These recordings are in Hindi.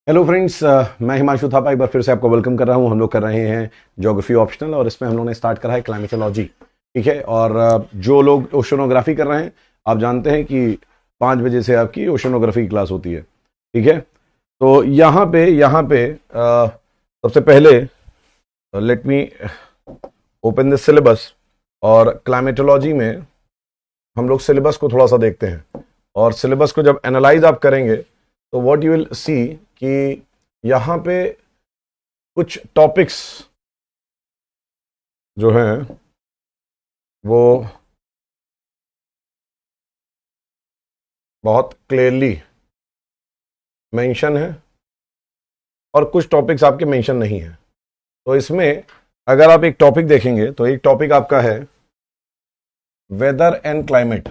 हेलो फ्रेंड्स, मैं हिमांशु थापा एक बार फिर से आपको वेलकम कर रहा हूं। हम लोग कर रहे हैं ज्योग्राफी ऑप्शनल और इसमें हम लोगों ने स्टार्ट करा है क्लाइमेटोलॉजी। ठीक है। और जो लोग ओशनोग्राफी कर रहे हैं, आप जानते हैं कि 5 बजे से आपकी ओशनोग्राफी की क्लास होती है। ठीक है। तो यहाँ पे सबसे पहले let me open this syllabus. और क्लाइमेटोलॉजी में हम लोग सिलेबस को थोड़ा सा देखते हैं, और सिलेबस को जब एनालाइज आप करेंगे तो व्हाट यू विल सी कि यहाँ पे कुछ टॉपिक्स जो हैं वो बहुत क्लियरली मेंशन है और कुछ टॉपिक्स आपके मेंशन नहीं है। तो इसमें अगर आप एक टॉपिक देखेंगे तो एक टॉपिक आपका है वेदर एंड क्लाइमेट।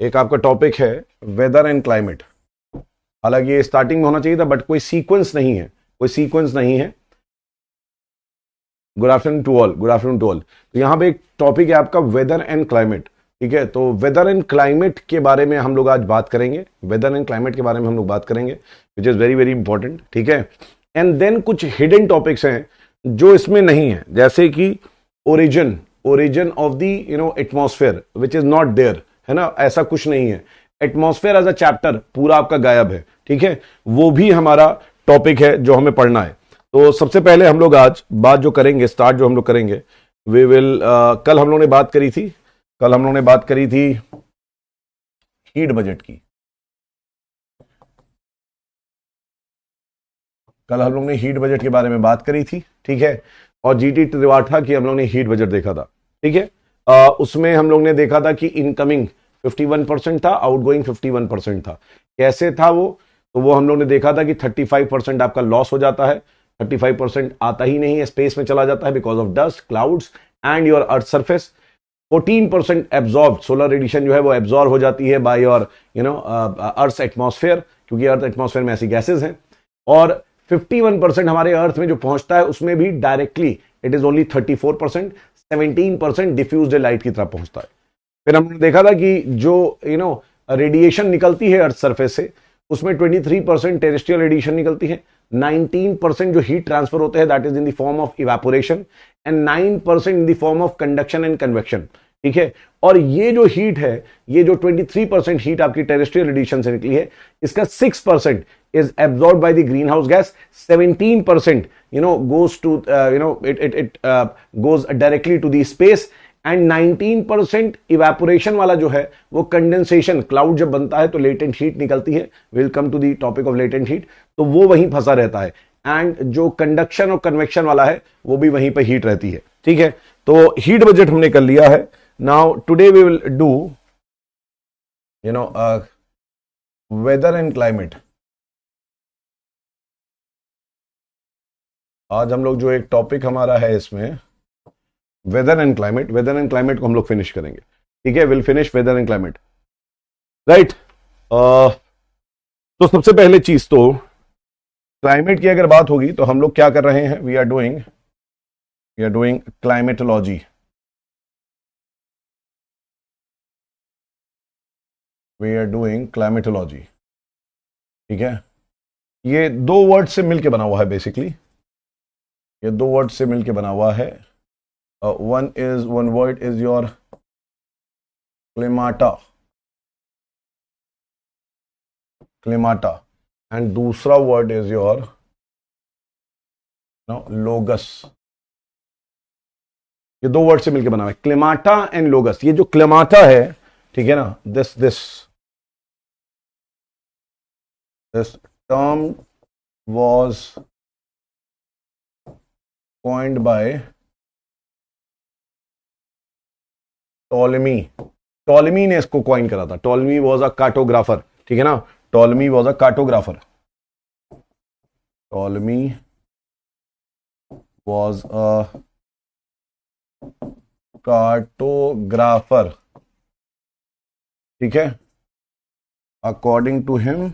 एक आपका टॉपिक है वेदर एंड क्लाइमेट। हालांकि ये स्टार्टिंग में होना चाहिए था, बट कोई सीक्वेंस नहीं है, कोई सीक्वेंस नहीं है। Good afternoon to all, good afternoon to all. तो यहाँ पे एक टॉपिक है आपका वेदर एंड क्लाइमेट। ठीक है। तो वेदर एंड क्लाइमेट के बारे में हम लोग आज बात करेंगे। वेदर एंड क्लाइमेट के बारे में हम लोग बात करेंगे, which is very very important. ठीक है। एंड देन कुछ हिडन टॉपिक्स हैं जो इसमें नहीं है, जैसे कि origin origin of the atmosphere which is not there, है ना। ऐसा कुछ नहीं है। एटमॉस्फेयर एज अ चैप्टर पूरा आपका गायब है। ठीक है। वो भी हमारा टॉपिक है जो हमें पढ़ना है। तो सबसे पहले हम लोग आज बात जो करेंगे, स्टार्ट जो हम लोग करेंगे, वी विल कल हम लोग ने बात करी थी, कल हम लोग ने बात करी थी हीट बजट की। कल हम लोग ने हीट बजट के बारे में बात करी थी। ठीक है। और जीटी त्रिवाठा की हम लोग ने हीट बजट देखा था। ठीक है। उसमें हम लोग ने देखा था कि इनकमिंग 51% था, आउटगोइंग 51% था। कैसे था वो? तो वो हम लोग ने देखा था कि 35% आपका लॉस हो जाता है, 35% आता ही नहीं है, स्पेस में चला जाता है because of dust, clouds and your earth surface. 14% absorb, solar radiation जो है वो एब्जॉर्ब हो जाती है बाय योर अर्थ एटमॉस्फेयर, क्योंकि अर्थ एटमॉस्फेयर में ऐसी गैसेज हैं। और 51% हमारे अर्थ में जो पहुंचता है उसमें भी directly it is only 34%, 17% diffused light की तरफ पहुंचता है। फिर हमने देखा था कि जो रेडिएशन निकलती है अर्थ सरफेस से, उसमें 23% टेरेस्ट्रियल रेडिएशन निकलती है, 19% जो हीट ट्रांसफर होते हैं that is in the form of evaporation, and 9% in the form of conduction and convection. ठीक है। और ये जो हीट है, ये जो 23% हीट आपकी टेरेस्ट्रियल रेडिएशन से निकली है, इसका 6% is absorbed by the greenhouse gas, 17% goes to it goes directly to the space, and 19% evaporation वाला जो है वो कंडेंसेशन, क्लाउड जब बनता है तो लेटेंट हीट निकलती है। Will come to the topic of latent heat. तो वो वहीं फंसा रहता है, एंड जो कंडक्शन और कन्वेक्शन वाला है वो भी वहीं पे हीट रहती है। ठीक है। तो हीट बजट हमने कर लिया है। Now today we will do weather and climate. आज हम लोग जो एक टॉपिक हमारा है इसमें weather and climate, weather and climate को हम लोग फिनिश करेंगे। ठीक है। Will finish weather and climate, right. तो सबसे पहले चीज तो क्लाइमेट की अगर बात होगी तो हम लोग क्या कर रहे हैं, we are doing climatology. We are doing climatology. ठीक है। ये दो वर्ड से मिलके बना हुआ है बेसिकली, ये दो वर्ड से मिलके बना हुआ है। वन वर्ड इज योर क्लिमाटा, क्लिमाटा, एंड दूसरा वर्ड इज योर लोगस। ये दो वर्ड से मिलकर बना हुआ है, क्लेमाटा एंड लोगस। ये जो क्लेमाटा है, ठीक है ना, this term was coined by Ptolemy. Ptolemy ने इसको कॉइन करा था। Ptolemy was a cartographer. ठीक है ना, Ptolemy was a cartographer. Ptolemy was a cartographer. ठीक है। According to him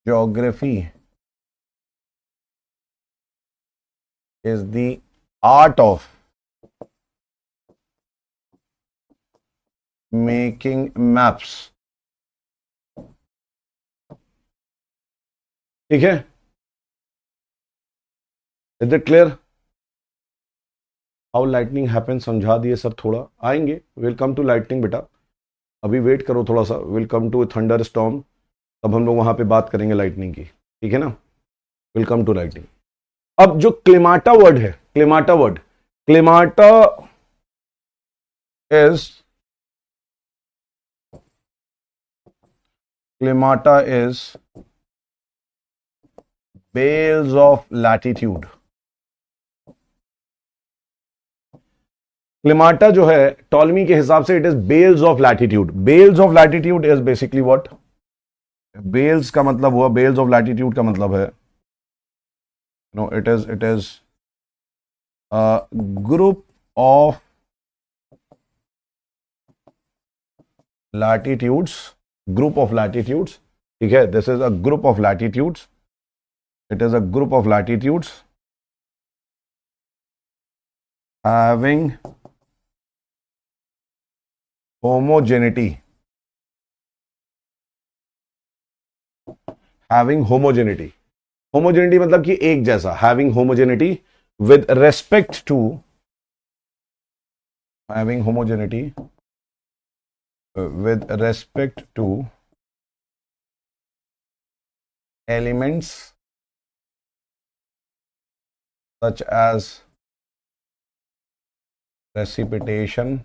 geography is the art of making maps ठीक है, is it clear? How lightning happen समझा दिए सर, थोड़ा आएंगे, वेलकम टू लाइटनिंग बेटा, अभी वेट करो थोड़ा सा, वेलकम टू थंडर स्टॉर्म, तब हम लोग वहां पे बात करेंगे लाइटनिंग की, ठीक है ना, वेलकम टू लाइटनिंग। अब जो क्लेमाटा वर्ड है, klimata word, klimata is, klimata is belts of latitude. Klimata जो है टॉलमी के हिसाब से it is belts of latitude. Belts of latitude is basically what, belts का मतलब हुआ, बेल्स ऑफ लैटिट्यूड का मतलब है, no it is group of latitudes, group of latitudes, ठीक है, this is a group of latitudes, it is a group of latitudes having homogeneity, having homogeneity, homogeneity मतलब कि एक जैसा, having homogeneity with respect to, having homogeneity with respect to elements such as precipitation,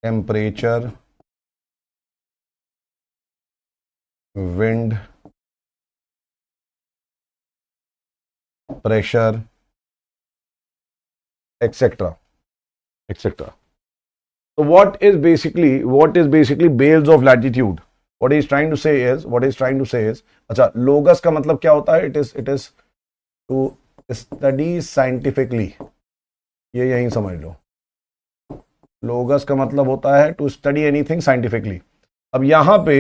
temperature, wind, pressure, etc. etc. So what is basically bales of latitude? What he's trying to say is, अच्छा, लोगस का मतलब क्या होता है? It is to study scientifically, ये यहीं समझ लो। लोगस का मतलब होता है टू स्टडी एनीथिंग साइंटिफिकली। अब यहां पे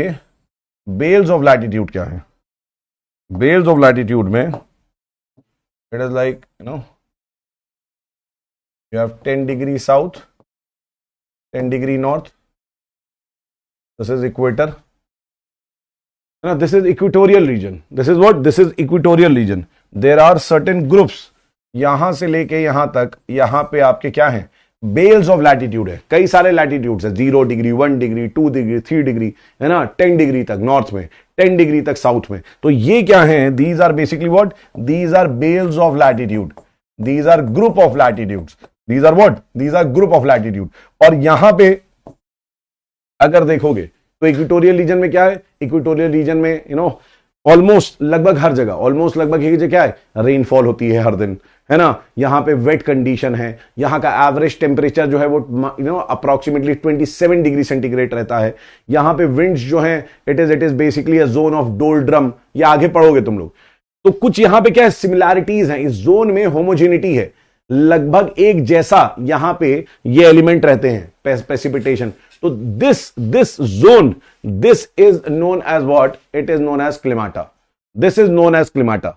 बेल्स ऑफ लैटिट्यूड क्या है? बेल्स ऑफ लैटिट्यूड में it is like, you have 10 degree south, 10 degree north, this is equator, this is equatorial region, this is what, this is equatorial region, there are certain groups, यहां से लेके यहां तक, यहां पे आपके क्या है, बेल्स ऑफ लैटिट्यूड है, कई सारे लैटिट्यूड्स है, 0 डिग्री, 1 डिग्री, 2 डिग्री, 3 डिग्री, है ना, 10 डिग्री तक नॉर्थ में, 10 डिग्री तक साउथ में। तो ये क्या है? These are basically what, these are belts of latitude, these are group of latitudes, these are what, these are group of latitude. और यहां पे अगर देखोगे तो इक्वेटोरियल रीजन में क्या है? इक्वेटोरियल रीजन में ऑलमोस्ट लगभग हर जगह, ऑलमोस्ट लगभग एक जगह क्या है, रेनफॉल होती है हर दिन, है ना, यहां पे वेट कंडीशन है, यहां का एवरेज टेम्परेचर जो है वो अप्रोक्सीमेटली 27 डिग्री सेंटीग्रेड रहता है। यहां पे विंड्स जो है it is basically a zone of doldrum, ये आगे पढ़ोगे तुम लोग। तो कुछ यहां पे क्या है, सिमिलैरिटीज हैं, इस जोन में होमोजेनिटी है, लगभग एक जैसा यहां पे ये एलिमेंट रहते हैं, प्रेसिपिटेशन। तो this zone, this is known as what, it is known as klimata, this is known as klimata,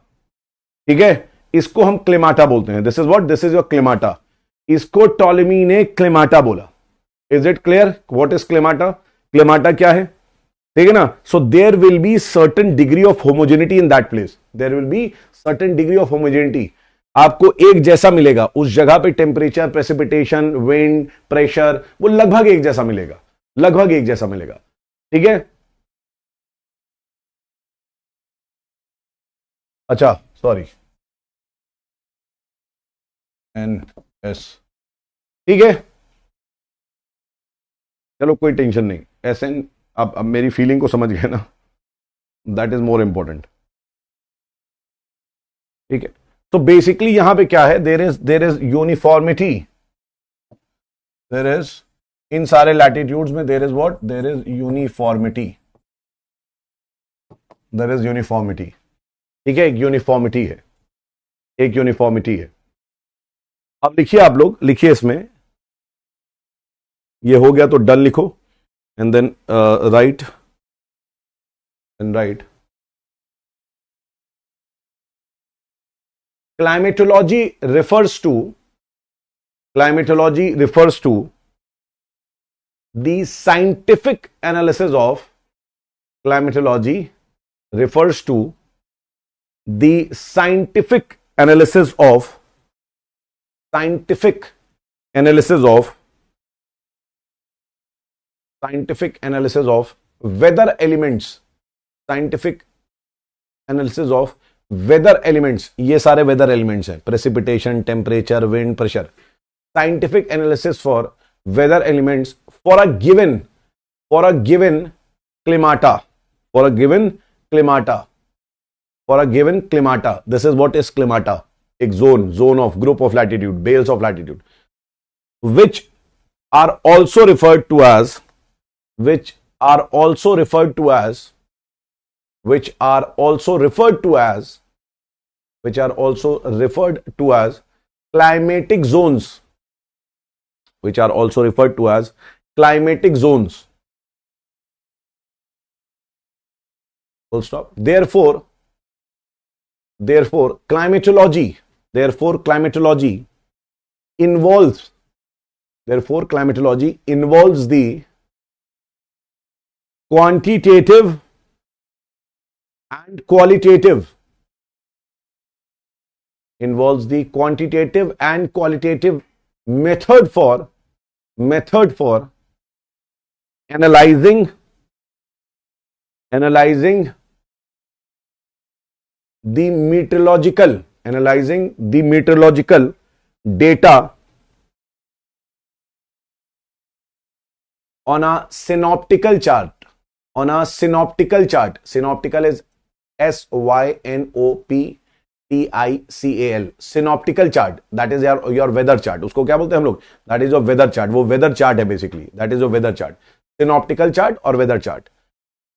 ठीक है, इसको हम क्लेमाटा बोलते हैं, this is what, this is your klimata, इसको टॉलेमी ने क्लेमाटा बोला। Is it clear what is klimata? Klimata क्या है, ठीक है ना। So there will be certain degree of homogeneity in that place, there will be certain degree of homogeneity, आपको एक जैसा मिलेगा उस जगह पे, टेम्परेचर, प्रेसिपिटेशन, विंड, प्रेशर, वो लगभग एक जैसा मिलेगा, लगभग एक जैसा मिलेगा, ठीक है। अच्छा सॉरी, NS, ठीक है, चलो कोई टेंशन नहीं, SN, अब मेरी फीलिंग को समझ गए ना, दैट इज मोर इंपॉर्टेंट, ठीक है। तो बेसिकली यहां पे क्या है, there is uniformity, there is, इन सारे लैटिट्यूड्स में there is what, there is uniformity, there is uniformity, ठीक है, एक यूनिफॉर्मिटी है, एक यूनिफॉर्मिटी है। अब लिखिए, आप लोग लिखिए इसमें, ये हो गया तो डन लिखो, and then right, and right climatology refers to the scientific analysis of climatology refers to the scientific analysis of weather elements, scientific analysis of weather elements. ये सारे weather elements हैं, precipitation, temperature, wind, pressure. Scientific analysis for weather elements for a given climata. This is what is climata. एक zone of group of latitude, bales of latitude, which are also referred to as climatic zones, full stop. Therefore climatology involves the quantitative and qualitative method for analyzing the meteorological data on a synoptical chart. Synoptical is SYNOPTICAL. Synoptical chart, that is your weather chart. उसको क्या बोलते हैं हम लोग? That is your weather chart. वो weather chart है basically. That is your weather chart. Synoptical chart और weather chart.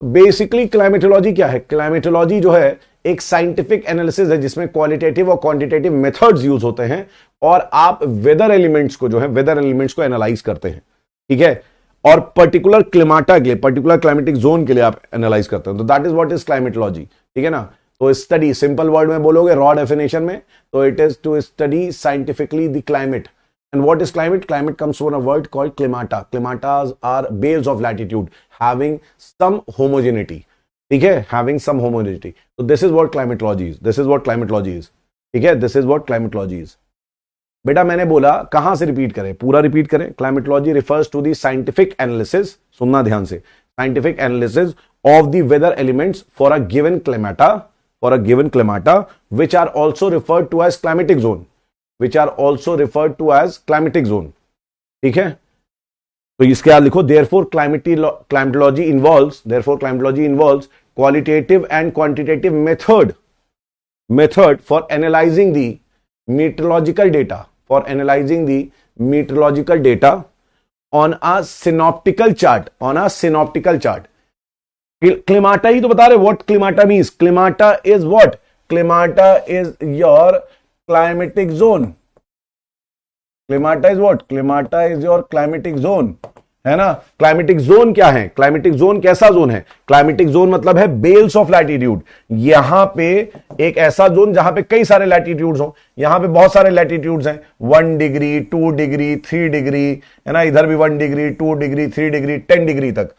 बेसिकली क्लाइमेटोलॉजी क्या है? क्लाइमेटोलॉजी जो है एक साइंटिफिक एनालिसिस है जिसमें क्वालिटेटिव और क्वांटिटेटिव मेथड्स यूज होते हैं और आप वेदर एलिमेंट्स को एनालाइज करते हैं, ठीक है, और पर्टिकुलर क्लिमाटा के लिए, पर्टिकुलर क्लाइमेटिक जोन के लिए आप एनालाइज करते हैं. तो that is what is climatology, ठीक है ना. तो स्टडी, सिंपल वर्ड में बोलोगे, रॉ डेफिनेशन में, तो it is to study scientifically the climate. And what is climate? Climate comes from a word called climata. Climatas are bales of latitude having some homogeneity. ठीक है, having some homogeneity. So this is what climatology is. ठीक है, this is what climatology is. बेटा मैंने बोला कहां से रिपीट करें, पूरा रिपीट करें. Climatology refers to the scientific analysis, सुनना ध्यान से, scientific analysis of the weather elements for a given climata, which are also referred to as climatic zone. ठीक है, तो इसके बाद लिखो therefore climatology involves qualitative and quantitative method for analyzing the meteorological data on a synoptical chart. Climata ही तो बता रहे, what climata means? Climata is what? Climata is your climatic zone. Climata is what? Climata is your climatic zone, है ना. क्लाइमेटिक जोन क्या है? क्लाइमेटिक जोन कैसा जोन है? क्लाइमेटिक जोन मतलब है बेल्स ऑफ लैटिट्यूड. यहां पे एक ऐसा जोन जहां पे कई सारे लैटिट्यूड्स हो. यहां पे बहुत सारे लैटिट्यूड्स हैं, 1 डिग्री, 2 डिग्री, 3 डिग्री, है ना. इधर भी 1 डिग्री, 2 डिग्री, 3 डिग्री, 10 डिग्री तक.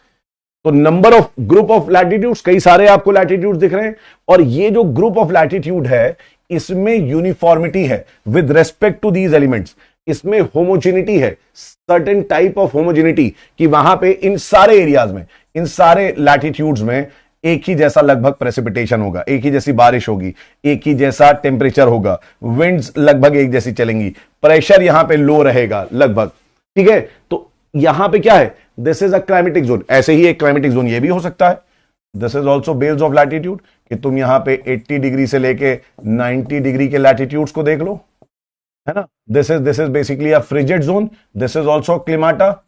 तो number of group of latitudes, कई सारे आपको लैटिट्यूड दिख रहे हैं. और ये जो ग्रुप ऑफ लैटिट्यूड है इसमें यूनिफॉर्मिटी है with respect to these elements. इसमें होमोजेनिटी है, सर्टेन टाइप ऑफ होमोजेनिटी, कि वहां पे इन सारे एरियाज में, इन सारे लैटिट्यूड्स में एक ही जैसा लगभग प्रेसिपिटेशन होगा, एक ही जैसी बारिश होगी, एक ही जैसा टेम्परेचर होगा, विंड्स लगभग एक जैसी चलेंगी, प्रेशर यहां पे लो रहेगा लगभग. ठीक है, तो यहां पे क्या है? This is a climatic zone. ऐसे ही एक क्लाइमेटिक जोन ये भी हो सकता है. This is also belts of latitude, कि तुम यहां पे 80 डिग्री से लेके 90 डिग्री के लैटिट्यूड्स को देख लो, है ना. This is basically a frigid zone. This is also klimata.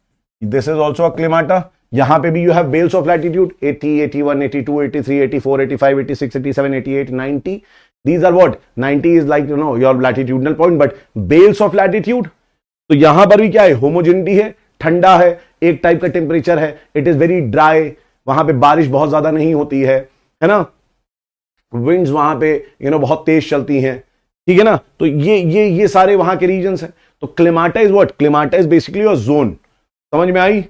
यहां पे भी you have belts of latitude 80, 81, 82, 83, 84, 85, 86, 87, 88, 90. These are what? 90 is like your latitudinal point, but belts of latitude. तो यहां पर भी क्या है? होमोजेनिटी है, ठंडा है, एक टाइप का टेम्परेचर है, इट इज वेरी ड्राई, वहां पे बारिश बहुत ज्यादा नहीं होती है ना. विंड्स वहां पे बहुत तेज चलती हैं, ठीक है ना. तो ये सारे वहां के रीजन्स हैं. तो klimata is what? Klimata is basically your zone. समझ में आई?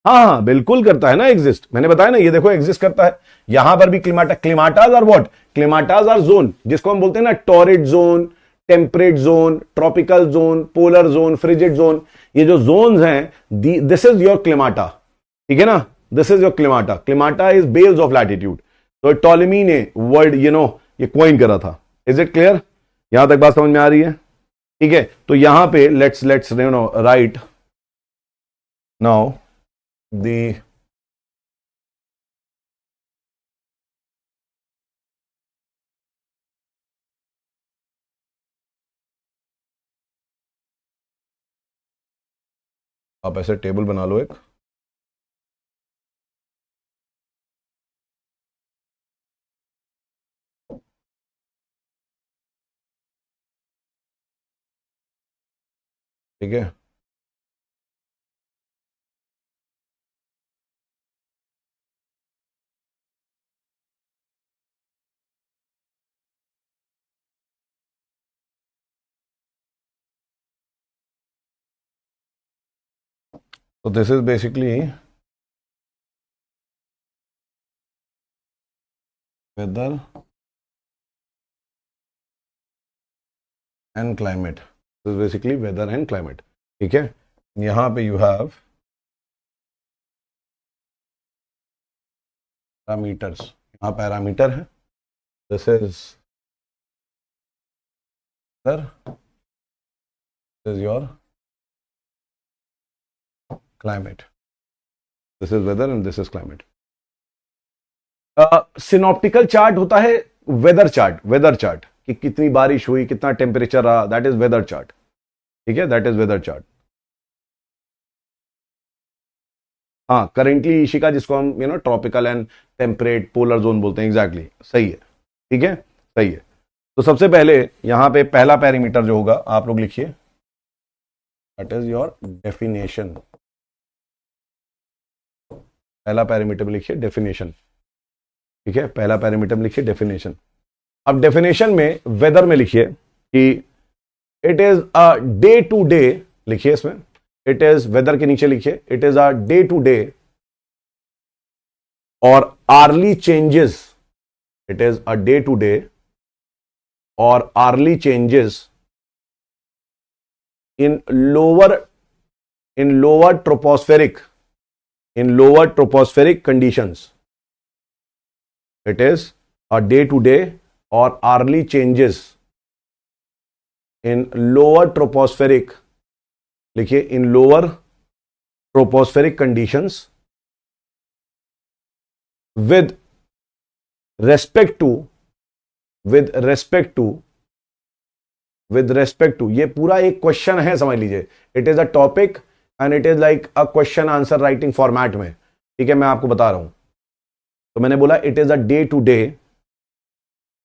हाँ हाँ बिल्कुल करता है ना एग्जिस्ट, मैंने बताया ना, ये देखो एग्जिस्ट करता है। यहां पर भी क्लिमाटा, क्लिमाटाज आर व्हाट, क्लिमाटाज आर जोन, जिसको हम बोलते हैं ना torrid zone, temperate zone, tropical zone, polar zone, frigid zone. ये जो जोन्स हैं, दिस इज योर क्लिमाटा, ठीक है ना, this is your क्लिमाटा। Klimata is belts of latitude. तो टॉलेमी ने वर्ड ये क्वाइन करा था। Is it clear? यहां तक बात समझ में आ रही है? ठीक है, तो यहां पे लेट्स राइट नाउ दी आप ऐसे टेबल बना लो एक, ठीक है। तो this is basically weather and climate, this is basically weather and climate, ठीक है। यहां पे यू हैव पैरामीटर्स, यहां पैरामीटर है, this is sir, this is your climate, this is weather and this is climate. Synoptical chart होता है वेदर चार्ट, वेदर चार्ट कि कितनी बारिश हुई, कितना टेम्परेचर रहा, दैट इज वेदर चार्ट, ठीक है, दैट इज वेदर चार्ट। हाँ करेंटली इशिका, जिसको हम tropical and temperate polar zone बोलते हैं, एग्जैक्टली सही है, ठीक है, सही है। तो सबसे पहले यहां पे पहला पैरामीटर जो होगा आप लोग लिखिए, दैट इज योर डेफिनेशन। पहला पैरामीटर में लिखिए डेफिनेशन, ठीक है, पहला पैरामीटर में लिखिए डेफिनेशन। अब डेफिनेशन में वेदर में लिखिए कि it is a day to day, लिखिए इसमें इट इज, वेदर के नीचे लिखिए it is a day to day or hourly changes, it is a day to day or hourly changes in lower tropospheric, in lower tropospheric conditions. It is a day to day or hourly changes in lower tropospheric, लिखिए in lower tropospheric conditions with respect to, ये पूरा एक क्वेश्चन है, समझ लीजिए, it is a topic and it is like a question answer writing format में, ठीक है, मैं आपको बता रहा हूं। तो मैंने बोला it is a day to day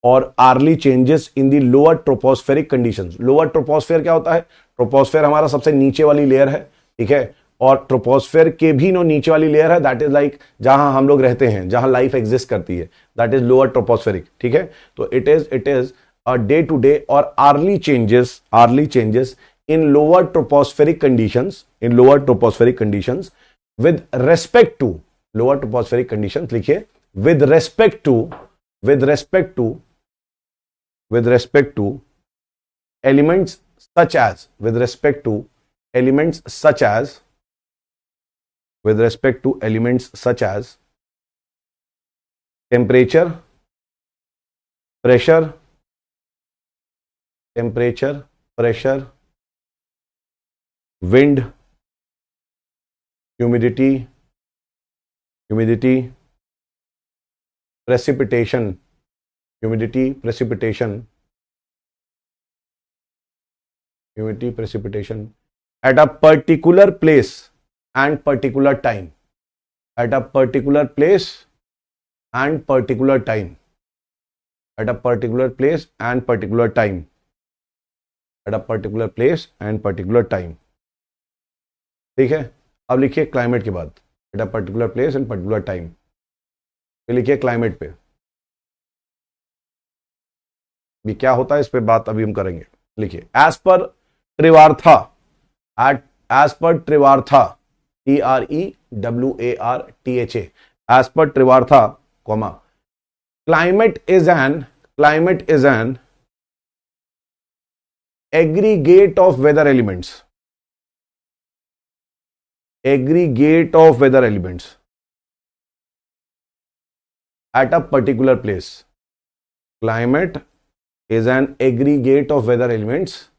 or hourly changes in the lower tropospheric conditions. Lower troposphere क्या होता है? ट्रोपोस्फेयर हमारा सबसे नीचे वाली लेयर है, ठीक है, और ट्रोपोस्फेयर के भी नीचे वाली लेयर है, दैट इज लाइक जहां हम लोग रहते हैं, जहां लाइफ एग्जिस्ट करती है, दैट इज लोअर ट्रोपोस्फेरिक, ठीक है। तो it is a day to day or hourly changes in lower tropospheric conditions with respect to, lower tropospheric conditions लिखिए, with respect to elements such as, temperature, pressure, wind, humidity, precipitation, at a particular place and particular time, at a particular place and particular time, at a particular place and particular time, at a particular place and particular time, ठीक है। अब लिखिए क्लाइमेट के बाद at a particular place and particular time, फिर लिखिए क्लाइमेट पे, भी क्या होता है इस पे बात अभी हम करेंगे। लिखिए as per ट्रिवार्था, TREWARTHA, as per Trivartha, comma, climate is an aggregate of weather elements, at a particular place. Climate is an aggregate of weather elements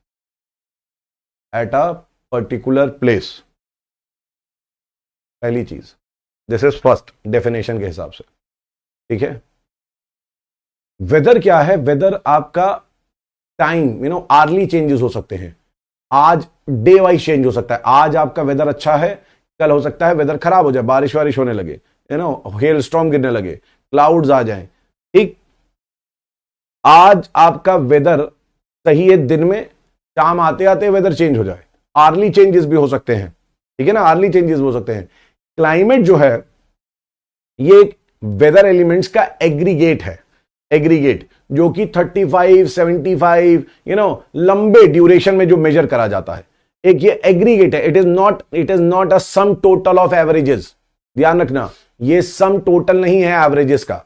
at a particular place. पहली चीज, दिस इज फर्स्ट डेफिनेशन के हिसाब से, ठीक है। वेदर क्या है? वेदर आपका टाइम, आर्ली चेंजेस हो सकते हैं। आज डे वाइज चेंज हो सकता है। आज आपका वेदर अच्छा है, कल हो सकता है वेदर खराब हो जाए, बारिश वारिश होने लगे, हेल स्टॉर्म गिरने लगे, क्लाउड्स आ जाएं, ठीक। आज आपका वेदर सही है दिन में, शाम आते आते वेदर चेंज हो जाए। आर्ली चेंजेस भी हो सकते हैं, ठीक है ना, आर्ली चेंजेस हो सकते हैं। क्लाइमेट जो है ये एक वेदर एलिमेंट्स का एग्रीगेट है, जो कि 35, 75 लंबे ड्यूरेशन में जो मेजर करा जाता है, एक ये एग्रीगेट है। It is not a sum total of averages. ध्यान रखना, ये सम टोटल नहीं है एवरेजेस का।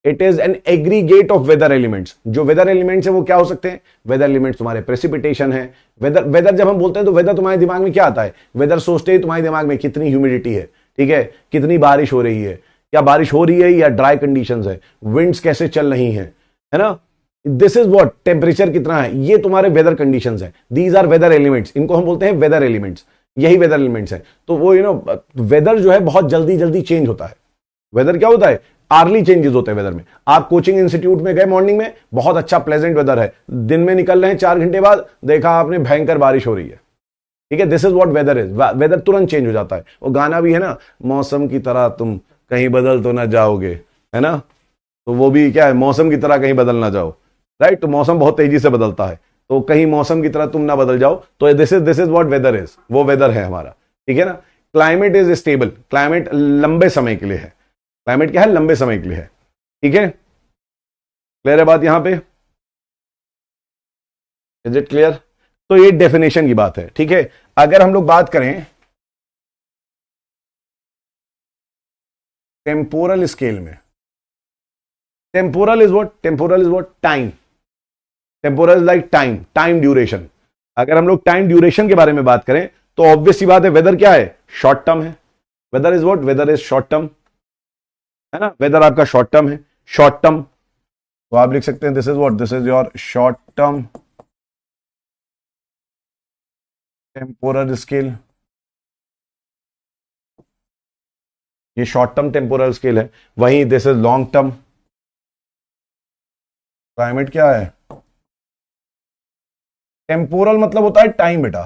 It is an aggregate of weather elements. जो वेदर एलिमेंट्स है वो क्या हो सकते हैं? वेदर एलिमेंट्स तुम्हारे प्रेसिपिटेशन है। वेदर जब हम बोलते हैं तो वेदर तुम्हारे दिमाग में क्या आता है? वेदर सोचते ही तुम्हारे दिमाग में कितनी ह्यूमिडिटी है, ठीक है, कितनी बारिश हो रही है, क्या बारिश हो रही है या ड्राई कंडीशंस है, विंड्स कैसे चल रही हैं, है ना। दिस इज व्हाट, टेम्परेचर कितना है, ये तुम्हारे वेदर कंडीशंस है। दीज आर वेदर एलिमेंट्स, इनको हम बोलते हैं वेदर एलिमेंट्स। यही वेदर एलिमेंट्स है। तो वो वेदर जो है बहुत जल्दी जल्दी चेंज होता है। वेदर क्या होता है? आर्ली चेंजेस होते हैं वेदर में। आप कोचिंग इंस्टीट्यूट में गए मॉर्निंग में, बहुत अच्छा प्लेजेंट वेदर है, दिन में निकल रहे हैं 4 घंटे बाद देखा आपने भयंकर बारिश हो रही है, ठीक है। This is what weather is. Weather तुरंत चेंज हो जाता है। वो गाना भी है ना, मौसम की तरह तुम कहीं बदल तो ना जाओगे, है ना। तो वो भी क्या है, मौसम की तरह कहीं बदल ना जाओ, राइट। तो मौसम बहुत तेजी से बदलता है, तो कहीं मौसम की तरह तुम ना बदल जाओ। तो this is what weather is, वो वेदर है हमारा, ठीक है ना। क्लाइमेट इज स्टेबल, क्लाइमेट लंबे समय के लिए है। क्लाइमेट क्या है? लंबे समय के लिए है, ठीक है। क्लियर है बात यहां पे? Is it clear? तो ये डेफिनेशन की बात है, ठीक है। अगर हम लोग बात करें टेम्पोरल स्केल में, temporal is what time. Temporal like time duration. अगर हम लोग टाइम ड्यूरेशन के बारे में बात करें तो ऑब्वियस सी बात है, वेदर क्या है? शॉर्ट टर्म है। Weather is what? Weather is short term, है ना। वेदर आपका शॉर्ट टर्म है। शॉर्ट टर्म तो आप लिख सकते हैं this is your short term temporal scale. ये शॉर्ट टर्म टेम्पोरल स्केल है। वहीं this is long term. Climate क्या है? टेम्पोरल मतलब होता है टाइम बेटा।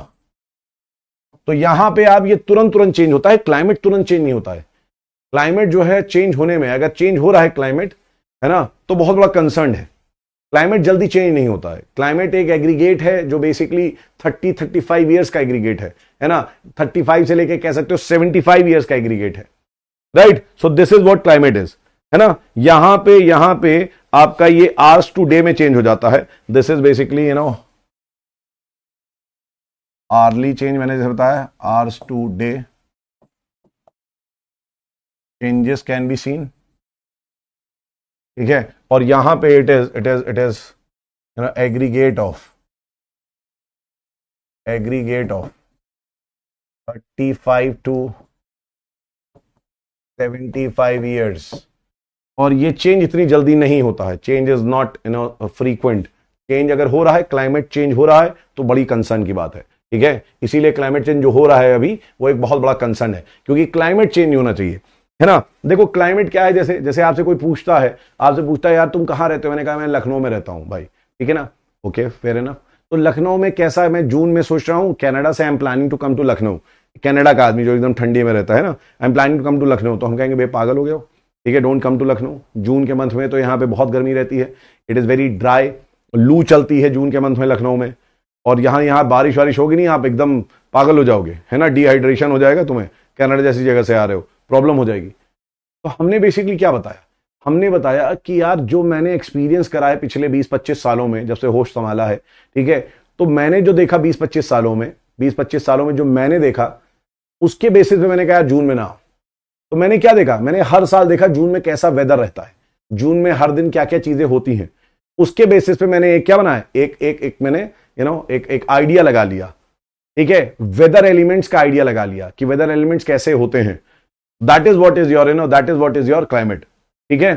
तो यहां पे आप ये तुरंत चेंज होता है, क्लाइमेट तुरंत चेंज नहीं होता है। क्लाइमेट जो है चेंज होने में, अगर चेंज हो रहा है क्लाइमेट, है ना, तो बहुत बड़ा कंसर्न है। क्लाइमेट जल्दी चेंज नहीं होता है। क्लाइमेट एक एग्रीगेट है जो बेसिकली 35 ईयर्स का एग्रीगेट है ना। 35 से लेके कह सकते हो 75 ईयर्स का एग्रीगेट है, right. So this is what climate is, है ना। यहां पे आपका ये आवर्स टू डे में चेंज हो जाता है। This is basically hourly change, मैंने जैसे बताया, hours to day changes can be seen, ठीक है। और यहां पे it is aggregate of 35 to 75 years. और ये चेंज इतनी जल्दी नहीं होता है। Change is not frequent. Change अगर हो रहा है, क्लाइमेट चेंज हो रहा है, तो बड़ी कंसर्न की बात है, ठीक है। इसीलिए क्लाइमेट चेंज जो हो रहा है अभी, वो एक बहुत बड़ा कंसर्न है, क्योंकि क्लाइमेट चेंज नहीं होना चाहिए, है ना। देखो क्लाइमेट क्या है, जैसे आपसे कोई पूछता है, यार तुम कहाँ रहते हो, मैंने कहा मैं लखनऊ में रहता हूं भाई, ठीक है ना। Okay, fair enough. तो लखनऊ में कैसा है? मैं जून में सोच रहा हूँ कनाडा से I am planning to come to Lucknow. Canada का आदमी जो एकदम ठंडी में रहता है ना, I am planning to come to Lucknow, तो हम कहेंगे भाई पागल हो गए हो, ठीक है, डोंट कम टू लखनऊ। जून के मंथ में तो यहाँ पे बहुत गर्मी रहती है, इट इज वेरी ड्राई, लू चलती है जून के मंथ में लखनऊ में। और यहाँ बारिश वारिश होगी नहीं, आप एकदम पागल हो जाओगे, है ना, डिहाइड्रेशन हो जाएगा तुम्हें। कनाडा जैसी जगह से आ रहे हो, प्रॉब्लम हो जाएगी। तो हमने बेसिकली क्या बताया? हमने बताया कि यार जो मैंने एक्सपीरियंस करा है पिछले 20-25 सालों में, जब से होश संभाला है, ठीक है, तो मैंने जो देखा 20-25 सालों में जो मैंने देखा, उसके बेसिस पे मैंने कहा जून में ना आओ। तो मैंने क्या देखा, मैंने हर साल देखा जून में कैसा वेदर रहता है, जून में हर दिन क्या क्या चीजें होती हैं, उसके बेसिस पे मैंने एक क्या बनाया, एक मैंने एक आइडिया लगा लिया। ठीक है, वेदर एलिमेंट्स का आइडिया लगा लिया कि वेदर एलिमेंट्स कैसे होते हैं। That is what is your that is what is your climate. ठीक है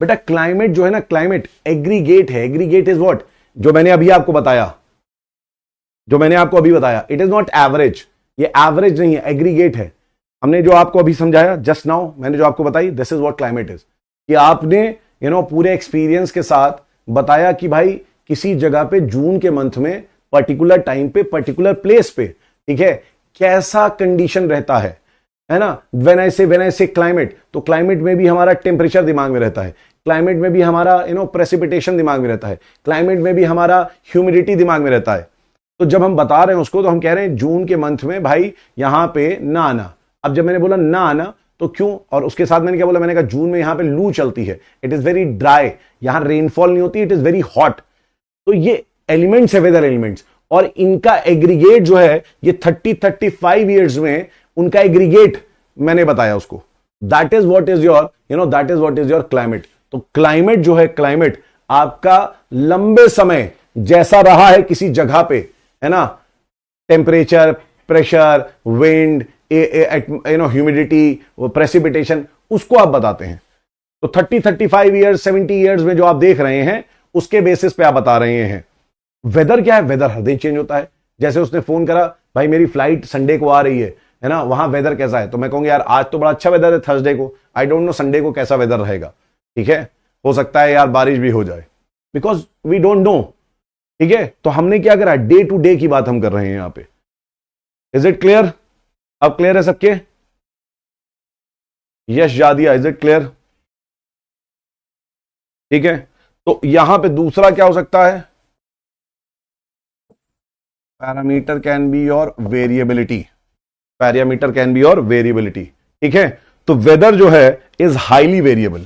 बेटा, क्लाइमेट जो है ना, क्लाइमेट एग्रीगेट है। एग्रीगेट इज व्हाट, जो मैंने अभी आपको बताया, जो मैंने आपको अभी बताया, इट इज नॉट एवरेज। ये एवरेज नहीं है, एग्रीगेट है। हमने जो आपको अभी समझाया जस्ट नाउ, मैंने जो आपको बताई, this is what climate is. कि आपने पूरे एक्सपीरियंस के साथ बताया कि भाई किसी जगह पे जून के मंथ में पर्टिकुलर टाइम पे पर्टिकुलर प्लेस पे, ठीक है, कैसा कंडीशन रहता है ना। व्हेन आई से क्लाइमेट, तो क्लाइमेट में भी हमारा टेम्परेचर दिमाग में रहता है, क्लाइमेट में भी हमारा प्रेसिपिटेशन दिमाग में रहता है, क्लाइमेट में भी हमारा ह्यूमिडिटी दिमाग में रहता है। तो जब हम बता रहे हैं उसको, तो हम कह रहे हैं जून के मंथ में भाई यहां पे ना आना। अब जब मैंने बोला ना आना तो क्यों, और उसके साथ मैंने क्या बोला, मैंने कहा जून में यहां पे लू चलती है, इट इज वेरी ड्राई, यहां रेनफॉल नहीं होती, इट इज वेरी हॉट। तो ये एलिमेंट्स है, वेदर एलिमेंट्स, और इनका एग्रीगेट जो है ये 30-35 ईयर्स में उनका एग्रीगेट मैंने बताया उसको। That is what is your that is what is your climate. तो क्लाइमेट जो है, क्लाइमेट आपका लंबे समय जैसा रहा है किसी जगह पे, है ना, temperature, pressure, wind, humidity, precipitation, उसको आप बताते हैं। तो 30-35 ईयर्स, 70 ईयर्स में जो आप देख रहे हैं उसके बेसिस पे आप बता रहे हैं। वेदर क्या है, वेदर हर दिन चेंज होता है। जैसे उसने फोन करा, भाई मेरी फ्लाइट संडे को आ रही है ना, वहां वेदर कैसा है, तो मैं कहूंगा यार आज तो बड़ा अच्छा वेदर है थर्सडे को, आई डोंट नो संडे को कैसा वेदर रहेगा। ठीक है, हो सकता है यार बारिश भी हो जाए, बिकॉज वी डोंट नो। ठीक है, तो हमने क्या करा, डे टू डे की बात हम कर रहे हैं यहां पे। Is it clear? अब क्लियर है सबके? Yes Jadiya, is it clear? ठीक है, तो यहां पे दूसरा क्या हो सकता है, parameter can be your variability. Parameter can be your variability. ठीक है, तो वेदर जो है is highly variable.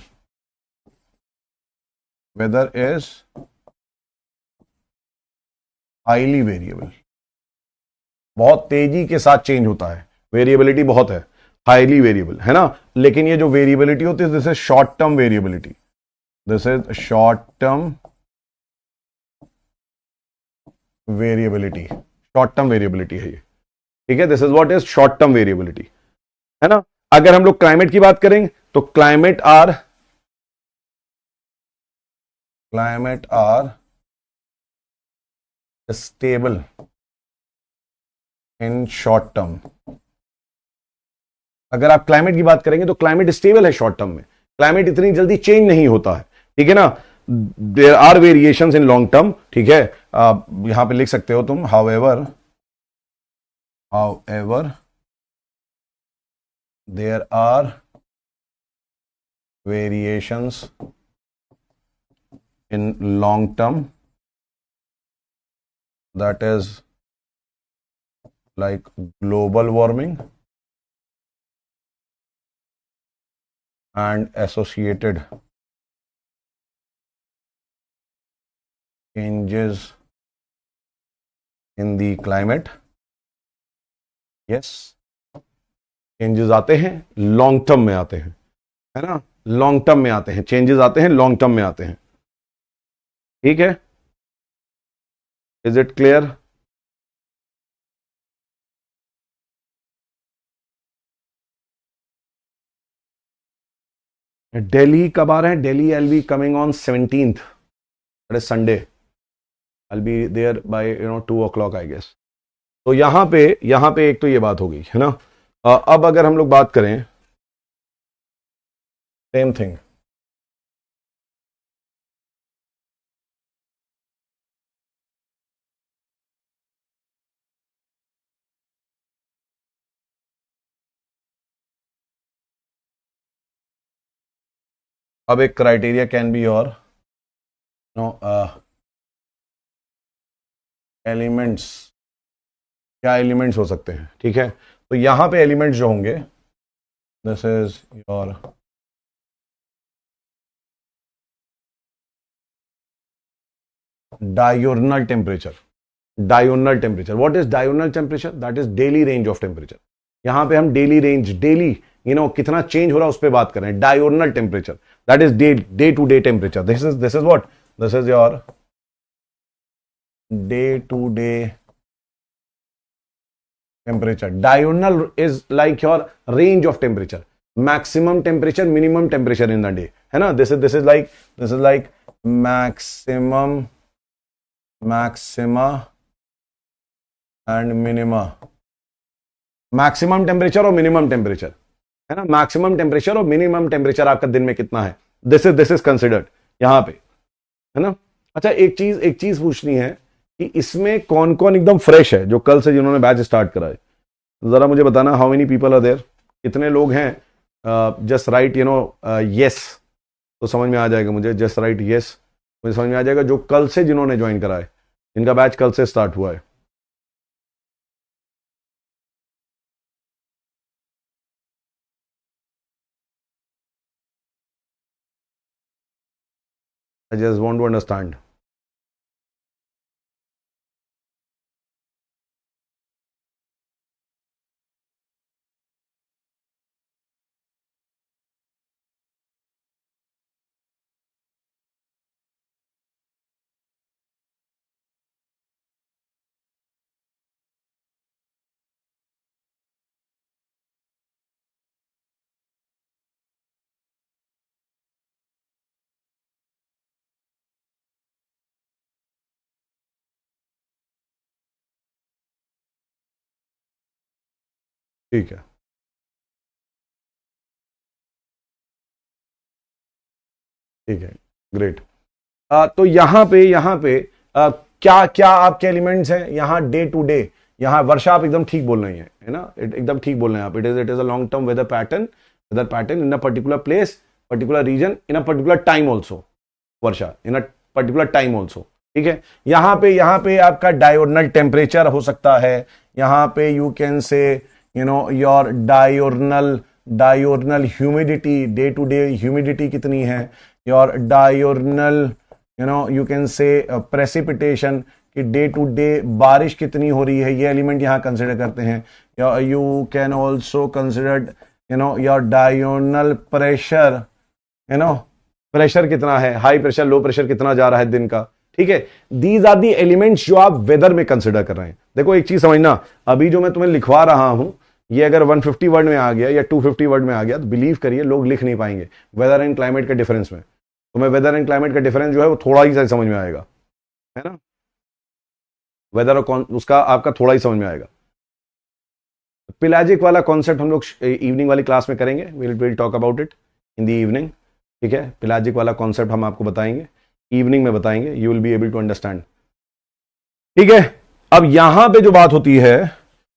Weather is highly variable, बहुत तेजी के साथ चेंज होता है, वेरिएबिलिटी बहुत है, हाईली वेरिएबल है ना। लेकिन ये जो वेरिएबिलिटी होती है, this is short term variability, this is short term variability, short term variability है ये। ठीक है, this is what is short term variability, है ना। अगर हम लोग क्लाइमेट की बात करेंगे तो climate are stable in short term. अगर आप क्लाइमेट की बात करेंगे तो क्लाइमेट स्टेबल है शॉर्ट टर्म में, क्लाइमेट इतनी जल्दी चेंज नहीं होता है। ठीक है ना, there are variations in long term. ठीक है, यहां पे लिख सकते हो तुम, however there are variations in long term, that is like global warming and associated changes in the climate. Yes, changes आते हैं लॉन्ग टर्म में आते हैं, है ना, लॉन्ग टर्म में आते हैं, चेंजेस आते हैं लॉन्ग टर्म में आते हैं। ठीक है, इज इट क्लियर? दिल्ली कब आ रहे हैं? Delhi I be coming on 17th, that is Sunday, I be there by 2 o'clock I guess. तो यहां पे एक तो ये बात हो गई है ना। अब अगर हम लोग बात करें, सेम थिंग, अब एक criteria can be your no elements. क्या एलिमेंट्स हो सकते हैं? ठीक है, तो यहां पे एलिमेंट्स जो होंगे, this is your diurnal temperature. Diurnal temperature. What is diurnal temperature? That is daily range of temperature. यहां पे हम डेली रेंज, डेली कितना चेंज हो रहा है उस पर बात कर रहे हैं. Diurnal temperature that is day to day temperature. This is what, this is your day to day temperature. Diurnal is like your range of temperature, maximum temperature, minimum temperature in the day, है ना. This is like maximum, maxima and minima. Maximum temperature और मिनिमम टेम्परेचर, है ना. मैक्सिमम टेम्परेचर और मिनिमम टेम्परेचर आपका दिन में कितना है, दिस इज कंसिडर्ड यहां पे, है ना. अच्छा, एक चीज पूछनी है कि इसमें कौन कौन एकदम फ्रेश है जो कल से जिन्होंने बैच स्टार्ट करा है. जरा मुझे बताना, how many people are there, कितने लोग हैं. जस्ट राइट यस, तो समझ में आ जाएगा मुझे. जस्ट राइट यस, मुझे समझ में आ जाएगा जो कल से जिन्होंने ज्वाइन करा है, जिनका बैच कल से स्टार्ट हुआ है. I just want to understand. ठीक है, ठीक है, ग्रेट. तो यहाँ पे क्या क्या आपके एलिमेंट्स हैं यहाँ डे टू डे. यहाँ वर्षा आप एकदम ठीक बोल रही हैं, है ना. एकदम ठीक बोल रहे हैं आप. It is a long term weather pattern in a particular place, particular region, in a particular time also. वर्षा in a particular time also. ठीक है. यहाँ पे आपका डायोनल टेम्परेचर हो सकता है. यहाँ पे you can say your diurnal humidity, day to day humidity कितनी है. Your diurnal you can say precipitation, कि डे टू डे बारिश कितनी हो रही है, ये एलिमेंट यहां कंसिडर करते हैं. You can also consider your diurnal pressure, pressure कितना है, हाई प्रेशर, लो प्रेशर कितना जा रहा है दिन का. ठीक है. दीज आर दी एलिमेंट्स जो आप वेदर में कंसिडर कर रहे हैं. देखो एक चीज समझना, अभी जो मैं तुम्हें लिखवा रहा हूं ये अगर 150 वर्ड में आ गया या 250 वर्ड में आ गया तो बिलीव करिए लोग लिख नहीं पाएंगे. वेदर एंड क्लाइमेट के डिफरेंस में तुम्हें वेदर एंड क्लाइमेट का डिफरेंस जो है वो थोड़ा ही समझ में आएगा, है ना. वेदर और उसका आपका थोड़ा ही समझ में आएगा. पिलाजिक वाला कॉन्सेप्ट हम लोग इवनिंग वाली क्लास में करेंगे. Will talk about it in the evening. ठीक है. पिलाजिक वाला कॉन्सेप्ट हम आपको बताएंगे, इवनिंग में बताएंगे. You will be able to understand. ठीक है. अब यहां पे जो बात होती है,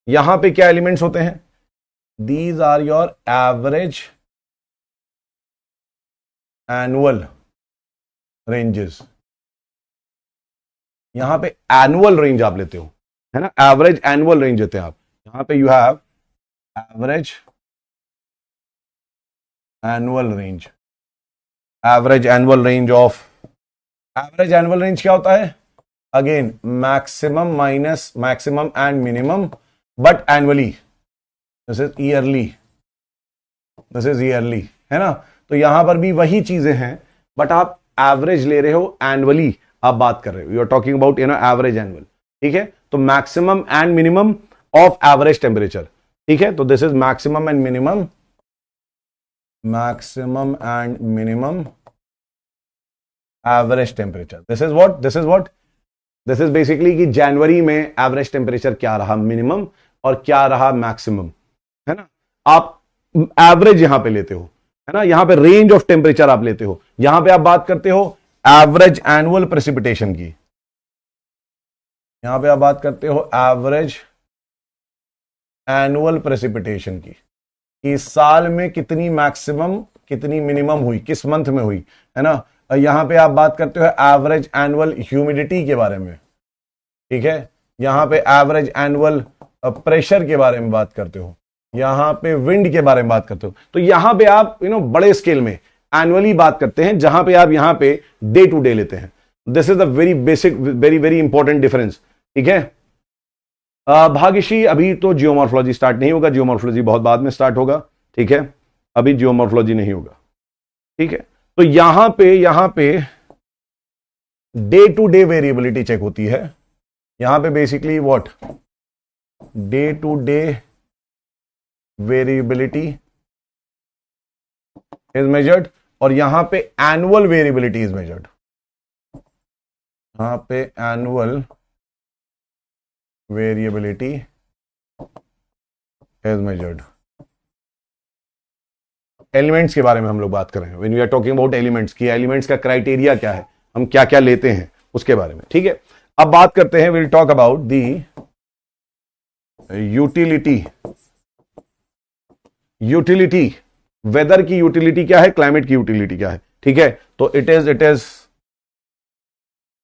यहां पे क्या एलिमेंट्स होते हैं. These are your average annual ranges. यहां पे एनुअल रेंज आप लेते हो, है ना. एवरेज एनुअल रेंज लेते हैं आप. यहां पे you have average annual range. Average annual range of, average annual range क्या होता है. Again maximum minus maximum and minimum, but annually. This is yearly, this is yearly, है ना. तो यहां पर भी वही चीजें हैं, बट आप एवरेज ले रहे हो, एनुअली आप बात कर रहे हो. You are talking about average annual. ठीक है. तो maximum and minimum of average temperature. ठीक है. तो this is maximum and minimum, maximum and minimum average temperature. This is what this is basically कि जनवरी में एवरेज टेम्परेचर क्या रहा मिनिमम और क्या रहा मैक्सिमम, है ना. आप एवरेज यहां पे लेते हो, है ना. यहां पे रेंज ऑफ टेम्परेचर आप लेते हो. यहां पे आप बात करते हो एवरेज एनुअल प्रेसिपिटेशन की. यहां पे आप बात करते हो एवरेज एनुअल प्रेसिपिटेशन की, कि साल में कितनी मैक्सिमम कितनी मिनिमम हुई, किस मंथ में हुई, है ना. यहां पे आप बात करते हो एवरेज एनुअल ह्यूमिडिटी के बारे में. ठीक है. यहां पे एवरेज एनुअल प्रेशर के बारे में बात करते हो. यहां पे विंड के बारे में बात करते हो. तो यहां पे आप बड़े स्केल में एनुअली बात करते हैं, जहां पे आप यहां पे डे टू डे लेते हैं. This is the very basic, very very important difference. ठीक है। भाग्यश्री अभी तो जियोमॉर्फोलॉजी स्टार्ट नहीं होगा, जियोमॉर्फोलॉजी बहुत बाद में स्टार्ट होगा, ठीक है, अभी जियोमॉर्फोलॉजी नहीं होगा, ठीक है। तो यहां पे day to day variability check होती है, यहां पे basically what, day to day variability is measured, और यहां पे एनुअल वेरिएबिलिटी इज मेजर्ड, यहां पे annual variability is measured. Elements के बारे में हम लोग बात कर रहे हैं, when we are talking about elements की, एलिमेंट्स का क्राइटेरिया क्या है, हम क्या क्या लेते हैं उसके बारे में, ठीक है। अब बात करते हैं, will talk about the utility. Utility, weather की यूटिलिटी क्या है, क्लाइमेट की यूटिलिटी क्या है, ठीक है। तो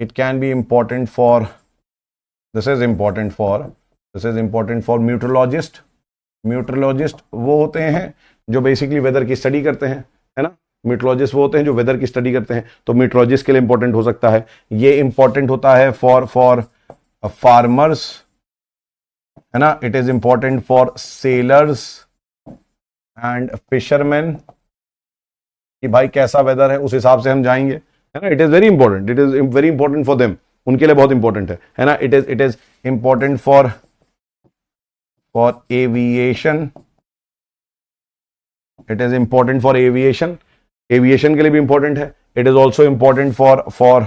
it can be important for, this is important for meteorologist. Meteorologist वो होते हैं जो बेसिकली वेदर की स्टडी करते हैं, है ना। मीटरोलॉजिस्ट वो होते हैं जो वेदर की स्टडी करते हैं, तो मीटरोलॉजिस्ट के लिए इंपॉर्टेंट हो सकता है। ये इंपॉर्टेंट होता है फॉर फार्मर्स, है ना। It is important for sellers and fisherman, कि भाई कैसा वेदर है उस हिसाब से हम जाएंगे, है ना। It is very important, it is very important for them, उनके लिए बहुत इंपॉर्टेंट है ना। It is important for aviation, it is important for aviation, aviation के लिए भी इंपॉर्टेंट है। It is also important for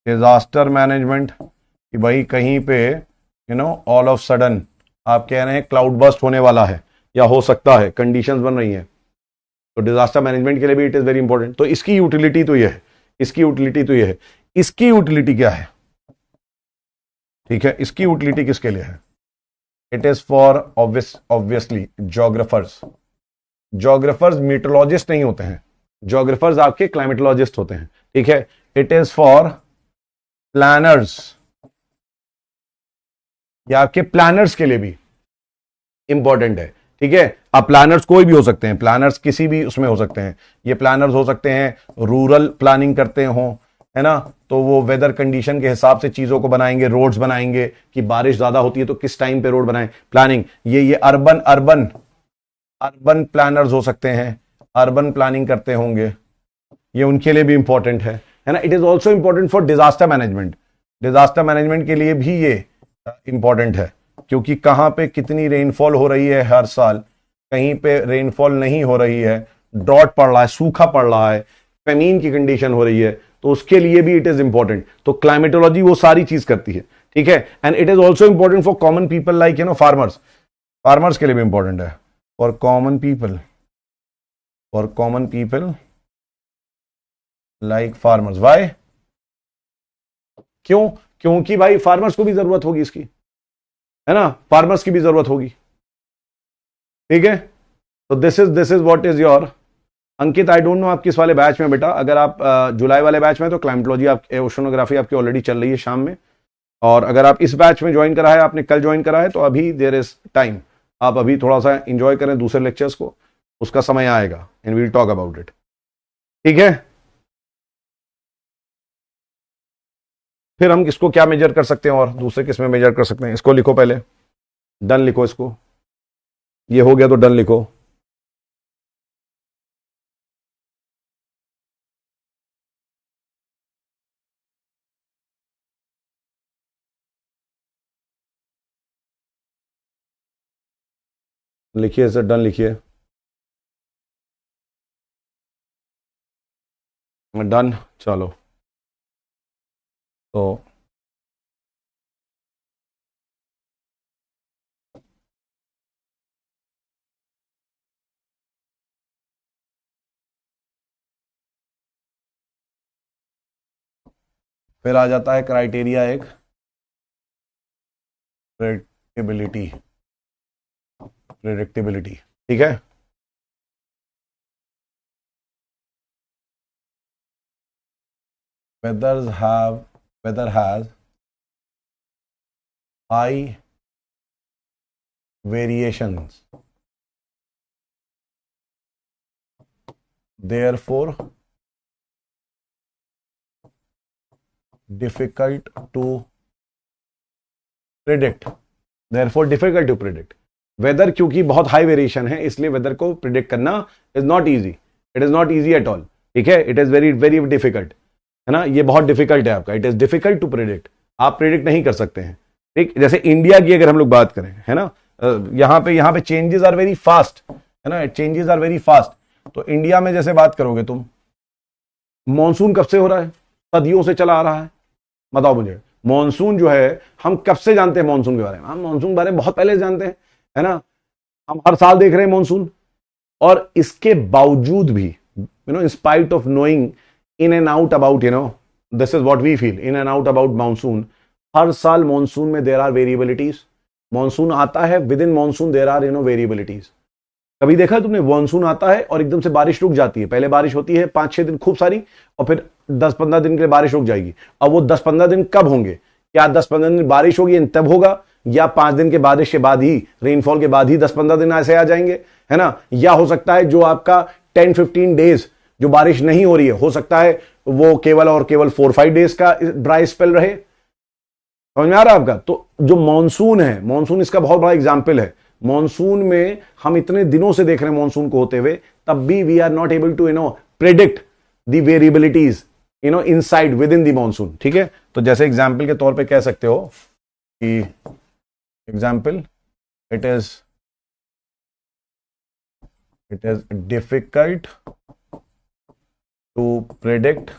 disaster management, कि भाई कहीं पे ऑल ऑफ सडन आप कह रहे हैं क्लाउड बर्स्ट होने वाला है या हो सकता है, कंडीशंस बन रही हैं, तो डिजास्टर मैनेजमेंट के लिए भी इट इज वेरी इंपॉर्टेंट। तो इसकी यूटिलिटी तो ये है, इसकी यूटिलिटी तो ये है। इसकी यूटिलिटी क्या है, ठीक है, इसकी यूटिलिटी किसके लिए है, it is for obviously geographers. Geographers meteorologist नहीं होते हैं, जोग्राफर्स आपके क्लाइमेटोलॉजिस्ट होते हैं, ठीक है। इट इज फॉर प्लानर्स, या आपके प्लानर्स के लिए भी इंपॉर्टेंट है, ठीक है। अब प्लानर्स कोई भी हो सकते हैं, प्लानर्स किसी भी उसमें हो सकते हैं, ये प्लानर्स हो सकते हैं रूरल प्लानिंग करते हो, है ना, तो वो वेदर कंडीशन के हिसाब से चीजों को बनाएंगे, रोड्स बनाएंगे, कि बारिश ज्यादा होती है तो किस टाइम पे रोड बनाएं, प्लानिंग। ये अर्बन अर्बन अर्बन प्लानर्स हो सकते हैं, अर्बन प्लानिंग करते होंगे, ये उनके लिए भी इंपॉर्टेंट है ना। It is also important for disaster management, disaster management के लिए भी ये इंपॉर्टेंट है, क्योंकि कहां पे कितनी रेनफॉल हो रही है हर साल, कहीं पे रेनफॉल नहीं हो रही है, ड्रॉट पड़ रहा है, सूखा पड़ रहा है, फेमीन की कंडीशन हो रही है, तो उसके लिए भी इट इज इंपॉर्टेंट। तो क्लाइमेटोलॉजी वो सारी चीज करती है, ठीक है। And it is also important for common people like farmers, farmers के लिए भी इंपॉर्टेंट है, for common people like farmers. Why, क्यों, क्योंकि भाई फार्मर्स को भी जरूरत होगी इसकी, है ना, फार्मर्स की भी जरूरत होगी, ठीक है। तो this is what is your. Ankit, I don't know आप किस वाले बैच में बेटा, अगर आप जुलाई वाले बैच में तो क्लाइमेटोलॉजी, आप ओशनोग्राफी आपकी ऑलरेडी चल रही है शाम में, और अगर आप इस बैच में ज्वाइन करा है, आपने कल ज्वाइन करा है, तो अभी देयर इज टाइम, आप अभी थोड़ा सा इंजॉय करें दूसरे लेक्चर्स को, उसका समय आएगा and we'll talk about it, ठीक है। फिर हम इसको क्या मेजर कर सकते हैं, और दूसरे किस में मेजर कर सकते हैं, इसको लिखो पहले, डन लिखो इसको, ये हो गया तो डन लिखो। लिखिए सर, डन लिखिए, डन। चलो, तो फिर आ जाता है क्राइटेरिया एक, प्रेडिक्टेबिलिटी, प्रेडिक्टेबिलिटी, ठीक है। weather has high variations, therefore difficult to predict, therefore difficult to predict. Weather क्योंकि बहुत हाई वेरिएशन है, इसलिए वेदर को प्रिडिक्ट करना is not easy, it is not easy at all. ठीक है, it is very very difficult, है ना, ये बहुत डिफिकल्ट है आपका, it is difficult to predict, आप प्रिडिक्ट नहीं कर सकते हैं। ठीक, जैसे इंडिया की अगर हम लोग बात करें, है ना, यहां पे चेंजेस आर वेरी फास्ट, है ना, चेंजेस आर वेरी फास्ट। तो इंडिया में जैसे बात करोगे तुम, मॉनसून कब से हो रहा है, सदियों से चला आ रहा है, बताओ मुझे। मॉनसून जो है, हम कब से जानते हैं मॉनसून के बारे में, हम मॉनसून के बारे में बहुत पहले से जानते हैं, है ना, हम हर साल देख रहे हैं मॉनसून। और इसके बावजूद भी, you know, in spite of knowing in and out about, you know, this is what we feel in and out about monsoon, हर साल मॉनसून में देयर आर वेरिएबिलिटीज। मॉनसून आता है, within monsoon there are, you know, variabilities. कभी देखा है तुमने, मॉनसून आता है और एकदम से बारिश रुक जाती है, पहले बारिश होती है 5-6 दिन खूब सारी, और फिर 10-15 दिन के लिए बारिश रुक जाएगी। अब वो 10-15 दिन कब होंगे, क्या 10-15 दिन बारिश होगी तब होगा, या 5 दिन के बारिश के बाद ही, रेनफॉल के बाद ही 10-15 दिन ऐसे आ जाएंगे, है ना। या हो सकता है जो आपका 10-15 डेज जो बारिश नहीं हो रही है, हो सकता है वो केवल और केवल 4-5 डेज का ड्राई स्पेल रहे। समझ में आ रहा है आपका। तो जो मॉनसून है, मॉनसून इसका बहुत बड़ा एग्जाम्पल है। मॉनसून में हम इतने दिनों से देख रहे हैं मॉनसून को होते हुए, तब भी we are not able to, you know, predict the variabilities, you know, inside within the monsoon. ठीक है, तो जैसे एग्जाम्पल के तौर पे कह सकते हो कि example, it is difficult to predict,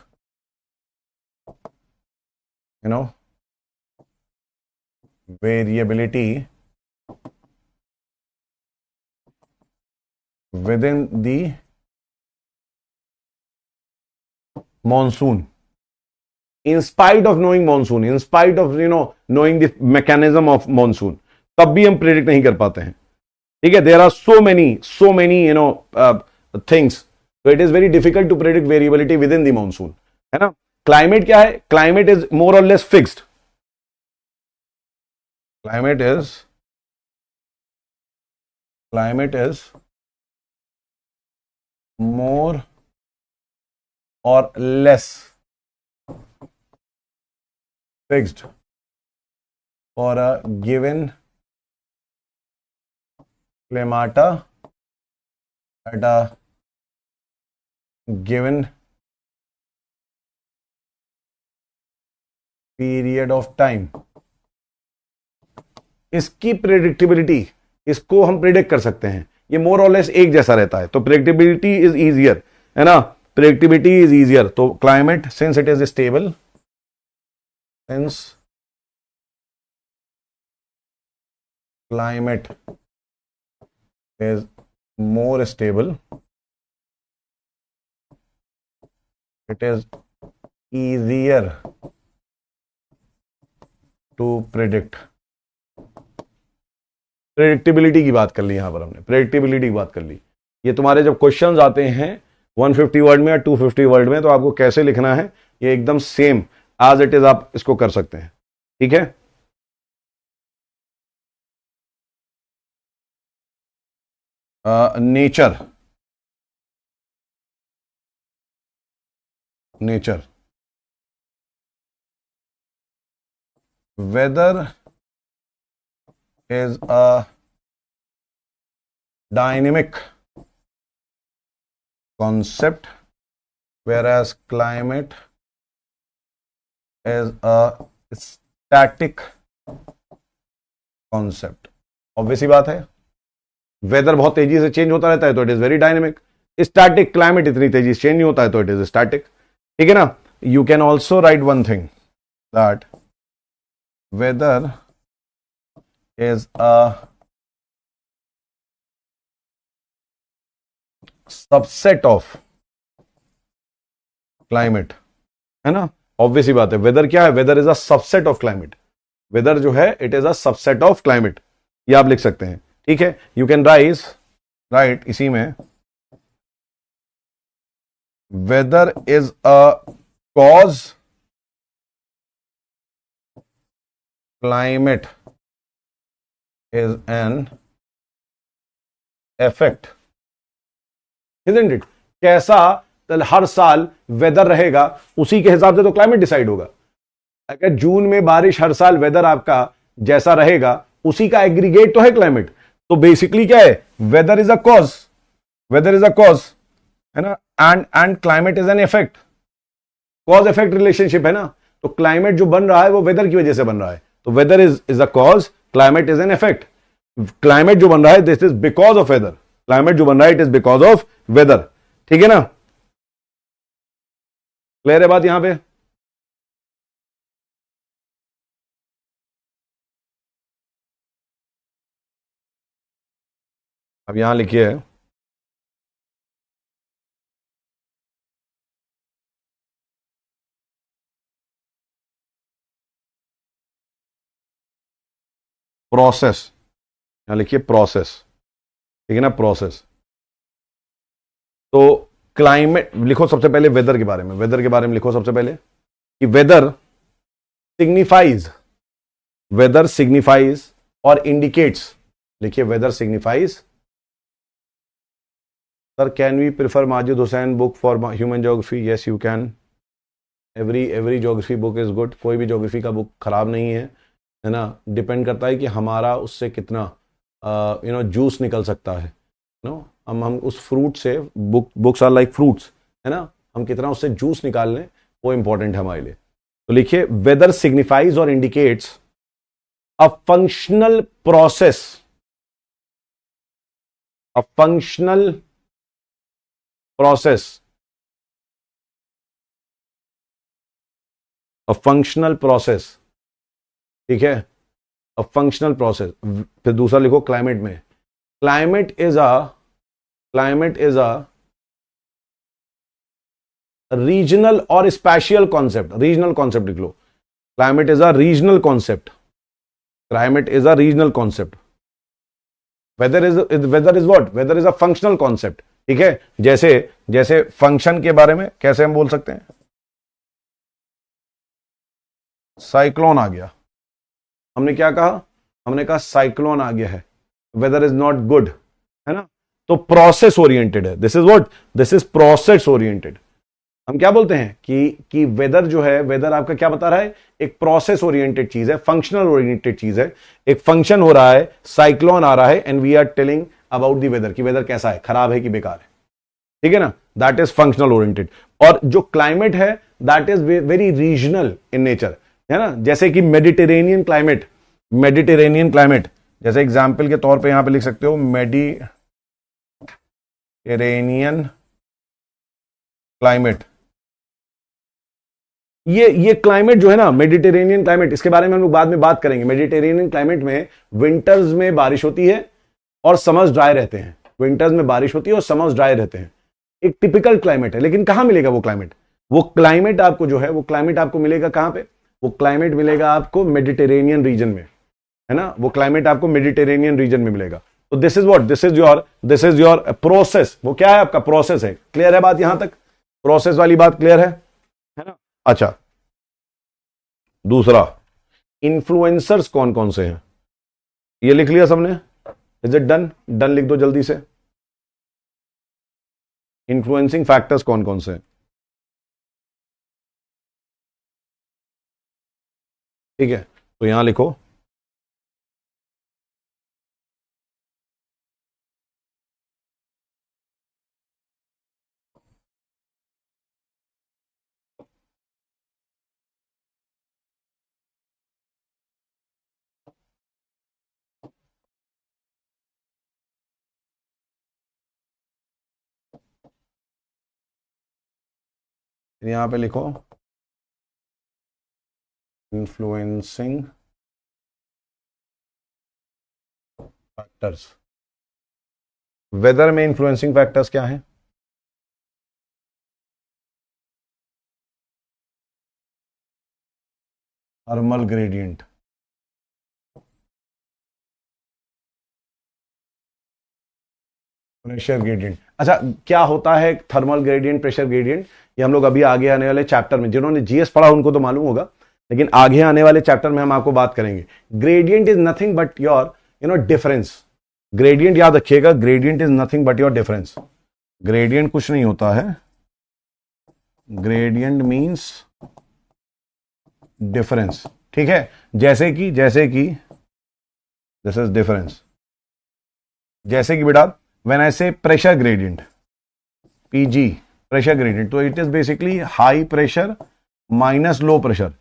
you know, variability within the monsoon, in spite of knowing monsoon, in spite of, you know, knowing the mechanism of monsoon, तब भी हम प्रेडिक्ट नहीं कर पाते हैं। ठीक है, there are so many, you know, things, so it is very difficult to predict variability within the monsoon, है ना। क्लाइमेट क्या है, क्लाइमेट इज मोर और less fixed, climate is more or less fixed for a given climata at a given period of time। इसकी प्रेडिक्टेबिलिटी, इसको हम प्रेडिक्ट कर सकते हैं, ये मोर और लेस एक जैसा रहता है, तो प्रेडिक्टेबिलिटी इज इजियर, है ना, प्रेडिक्टेबिलिटी इज इजियर। तो climate, since it is stable, since climate is more stable, it is easier to predict. Predictability की बात कर ली, यहां पर हमने प्रेडिक्टेबिलिटी की बात कर ली। ये तुम्हारे जब क्वेश्चंस आते हैं 150 वर्ड में या 250 वर्ड में, तो आपको कैसे लिखना है, ये एकदम सेम एज इट इज आप इसको कर सकते हैं। ठीक है, nature, weather is a dynamic concept, whereas climate is a static concept। Obvious ही बात है, वेदर बहुत तेजी से चेंज होता रहता है, तो it is very dynamic. Static, climate इतनी तेजी से चेंज नहीं होता है, तो इट इज स्टैटिक। ठीक है ना। You can also right one thing, that whether is a subset of climate, है ना। ऑब्वियस ही बात है, वेदर क्या है, weather is a subset of climate. Weather जो है, it is a subset of climate, ये आप लिख सकते हैं। ठीक है, यू कैन राइट इसी में, weather is a cause, climate is an effect, isn't it? कैसा हर साल वेदर रहेगा, उसी के हिसाब से तो क्लाइमेट डिसाइड होगा। अगर जून में बारिश हर साल वेदर आपका जैसा रहेगा उसी का एग्रीगेट तो है क्लाइमेट। तो बेसिकली क्या है, weather is a cause, weather is a cause, है ना, and climate is an effect, cause effect relationship है ना। तो क्लाइमेट जो बन रहा है वो वेदर की वजह से बन रहा है, तो weather is a cause, climate is an effect. Climate जो बन रहा है this is because of weather, climate जो बन रहा है it is because of weather. ठीक है ना, क्लियर है बात यहां पे? अब यहां लिखिए प्रोसेस, यहां लिखिए प्रोसेस, ठीक है ना, प्रोसेस। तो क्लाइमेट लिखो सबसे पहले, वेदर के बारे में, वेदर के बारे में लिखो सबसे पहले कि वेदर सिग्निफाइज, वेदर सिग्निफाइज और इंडिकेट्स, लिखिए weather signifies. Sir can we prefer Majid Hussain book for human geography? Yes you can, every geography book is good, कोई भी ज्योग्राफी का बुक खराब नहीं है ना। डिपेंड करता है कि हमारा उससे कितना जूस निकल सकता है, नो हम उस फ्रूट से, बुक्स आर लाइक फ्रूट्स, है ना, हम कितना उससे जूस निकाल लें वो इंपॉर्टेंट है हमारे लिए। तो लिखिए वेदर सिग्निफाइज और indicates a functional process, a functional process, a functional process, ठीक है, अ फंक्शनल प्रोसेस। फिर दूसरा लिखो क्लाइमेट में, climate is a, climate is a regional or spatial concept, regional concept लिख लो, climate is a regional concept, climate is a regional concept. Weather is, weather is what, weather is a functional concept, ठीक है। जैसे जैसे फंक्शन के बारे में कैसे हम बोल सकते हैं, साइक्लोन आ गया, हमने क्या कहा, हमने कहा साइक्लोन आ गया है, वेदर इज नॉट गुड, है ना। तो प्रोसेस ओरिएंटेड है, this is what, this is process oriented. हम क्या बोलते हैं कि वेदर जो है, वेदर आपका क्या बता रहा है, एक प्रोसेस ओरिएंटेड चीज है, फंक्शनल ओरिएंटेड चीज है, एक फंक्शन हो रहा है, साइक्लोन आ रहा है and we are telling about the weather, कि वेदर कैसा है, खराब है कि बेकार है, ठीक है ना, दैट इज फंक्शनल ओरिएंटेड। और जो क्लाइमेट है that is very regional in nature, है ना। जैसे कि मेडिटेरेनियन क्लाइमेट, मेडिटेरेनियन क्लाइमेट, जैसे एग्जाम्पल के तौर पे यहां पे लिख सकते हो मेडिटेरेनियन क्लाइमेट। ये क्लाइमेट जो है ना, मेडिटेरेनियन क्लाइमेट, इसके बारे में हम लोग बाद में बात करेंगे। मेडिटेरेनियन क्लाइमेट में विंटर्स में बारिश होती है और समर्स ड्राई रहते हैं, विंटर्स में बारिश होती है और समर्स ड्राई रहते हैं, एक टिपिकल क्लाइमेट है। लेकिन कहां मिलेगा वो क्लाइमेट, वो क्लाइमेट आपको जो है, वो क्लाइमेट आपको मिलेगा कहां पे, वो क्लाइमेट मिलेगा आपको मेडिटेरेनियन रीजन में, है ना, वो क्लाइमेट आपको मेडिटेरेनियन रीजन में मिलेगा। तो this is what, this is your process, वो क्या है आपका प्रोसेस है। क्लियर है बात यहां तक, प्रोसेस वाली बात क्लियर है ना। अच्छा, दूसरा, इन्फ्लुएंसर्स कौन कौन से हैं, ये लिख लिया सबने, इज इट डन, डन लिख दो जल्दी से। इन्फ्लुएंसिंग फैक्टर्स कौन कौन से हैं, ठीक है, तो यहां लिखो यहां पे लिखो इन्फ्लुएंसिंग फैक्टर्स। वेदर में इन्फ्लुएंसिंग फैक्टर्स क्या है, थर्मल ग्रेडियंट, प्रेशर ग्रेडियंट। अच्छा, क्या होता है थर्मल ग्रेडियंट, प्रेशर ग्रेडियंट, ये हम लोग अभी आगे आने वाले चैप्टर में, जिन्होंने जीएस पढ़ा उनको तो मालूम होगा, लेकिन आगे आने वाले चैप्टर में हम आपको बात करेंगे। Gradient is nothing but your difference, gradient याद रखिएगा, gradient is nothing but your difference. Gradient कुछ नहीं होता है, ग्रेडियंट मीन्स डिफरेंस, ठीक है, जैसे कि दिस इज डिफरेंस, जैसे कि बेटा when I say pressure gradient PG, pressure gradient, तो it is basically high pressure minus low pressure,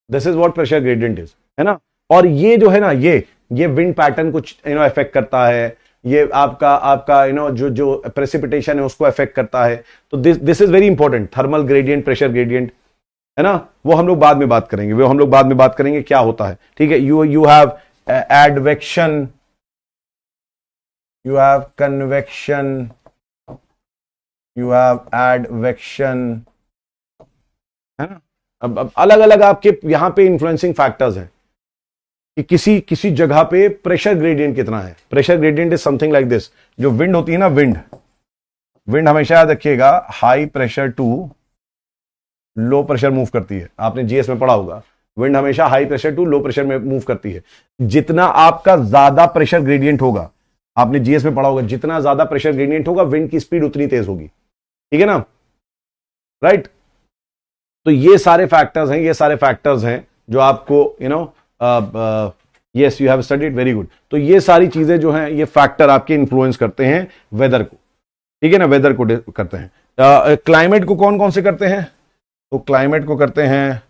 this is what pressure gradient is, है ना। और ये जो है ना, ये विंड पैटर्न कुछ इफेक्ट करता है, ये आपका जो प्रेसिपिटेशन है उसको अफेक्ट करता है। तो this is very important, thermal gradient, pressure gradient, है ना, वो हम लोग बाद में बात करेंगे, क्या होता है, ठीक है। You have advection, you have convection, you have advection, है ना। अब अलग अलग आपके यहां पे इन्फ्लुएंसिंग फैक्टर्स हैं कि किसी जगह पे प्रेशर ग्रेडियंट कितना है। Pressure gradient is something like this. जो विंड होती है ना, विंड हमेशा याद रखिएगा high pressure to low pressure move करती है। आपने जीएस में पढ़ा होगा, विंड हमेशा high pressure to low pressure में मूव करती है। जितना आपका ज्यादा प्रेशर ग्रेडियंट होगा, आपने जीएस में पढ़ा होगा, जितना ज्यादा प्रेशर ग्रेडियंट होगा विंड की स्पीड उतनी तेज होगी, ठीक है ना, राइट। तो ये सारे फैक्टर्स हैं जो आपको yes you have studied, very good. तो ये सारी चीजें जो हैं, ये फैक्टर आपके इन्फ्लुएंस करते हैं वेदर को, ठीक है ना, वेदर को करते हैं। क्लाइमेट को कौन कौन से करते हैं? तो क्लाइमेट को करते हैं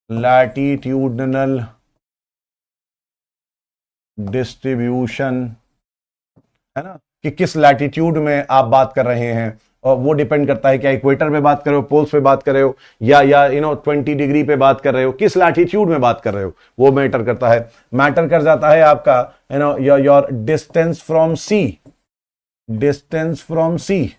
लैटिट्यूडनल डिस्ट्रीब्यूशन, है ना, कि किस लैटिट्यूड में आप बात कर रहे हैं, और वो डिपेंड करता है क्या इक्वेटर पे बात कर रहे हो, पोल्स पे बात कर रहे हो, या 20 डिग्री पे बात कर रहे हो, किस लैटिट्यूड में बात कर रहे हो, वो मैटर करता है। मैटर कर जाता है आपका योर डिस्टेंस फ्रॉम सी।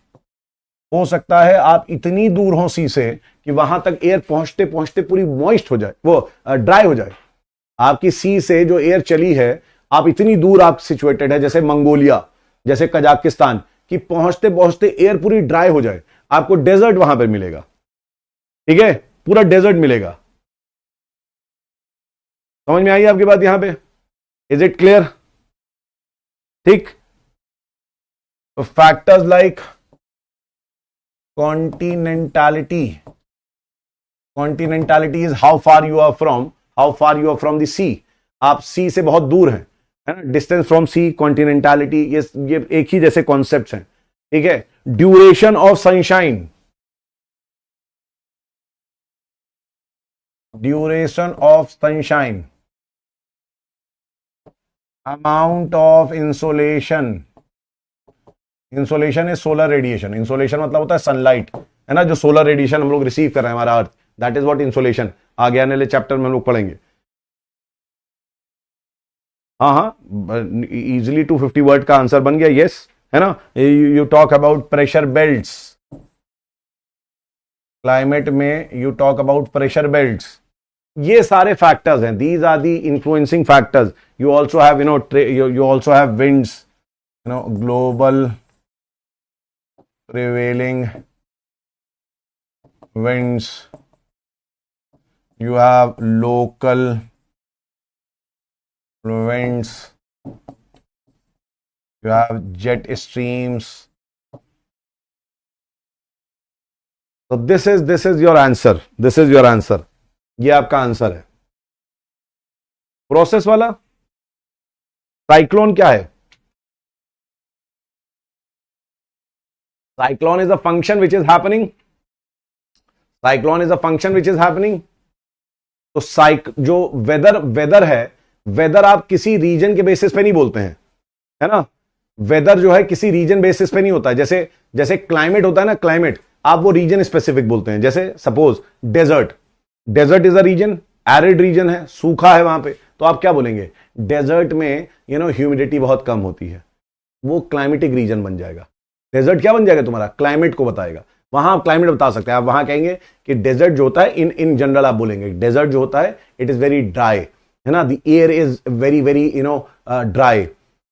हो सकता है आप इतनी दूर हो सी से कि वहां तक एयर पहुंचते पहुंचते पूरी मॉइस्ट हो जाए, वो ड्राई हो जाए। आपकी सी से जो एयर चली है, आप इतनी दूर आप सिचुएटेड है, जैसे मंगोलिया, जैसे कजाकिस्तान, कि पहुंचते पहुंचते एयर पूरी ड्राई हो जाए, आपको डेजर्ट वहां पर मिलेगा, ठीक है, पूरा डेजर्ट मिलेगा। समझ में आई आपकी बात यहां पे? Is it clear? ठीक। तो factors like continentality is how far you are from the sea. आप सी से बहुत दूर हैं, है ना, डिस्टेंस फ्रॉम सी, कॉन्टिनेंटालिटी, ये एक ही जैसे कॉन्सेप्ट्स हैं, ठीक है। Duration of sunshine, amount of insolation is solar radiation. Insolation मतलब होता है सनलाइट, है ना, जो सोलर रेडिएशन हम लोग रिसीव कर रहे हैं हमारा अर्थ, दैट इज व्हाट इंसोलेशन। आगे आने वाले चैप्टर में हम लोग पढ़ेंगे। हाँ, इजिली 250 वर्ड का आंसर बन गया, यस, है ना। You talk about pressure belts, climate में you talk about pressure belts. ये सारे फैक्टर्स हैं, these are the influencing factors. You also have you also have winds, global prevailing winds, you have local winds, you have jet streams. So this is your answer, ये आपका आंसर है। प्रोसेस वाला साइक्लोन क्या है? Cyclone is a function which is happening, तो जो वेदर है, वेदर आप किसी रीजन के बेसिस पे नहीं बोलते हैं, है ना। वेदर जो है किसी रीजन बेसिस पे नहीं होता है। जैसे क्लाइमेट होता है ना, क्लाइमेट आप वो रीजन स्पेसिफिक बोलते हैं। जैसे suppose desert is a region, arid region है, सूखा है वहां पे, तो आप क्या बोलेंगे? डेजर्ट में ह्यूमिडिटी बहुत कम होती है, वो क्लाइमेटिक रीजन बन जाएगा। डेजर्ट क्या बन जाएगा तुम्हारा? क्लाइमेट को बताएगा। वहां आप क्लाइमेट बता सकते हैं। आप वहां कहेंगे कि डेजर्ट जो होता है, इन जनरल आप बोलेंगे डेजर्ट जो होता है इट इज वेरी ड्राई, है ना, the air is very very dry.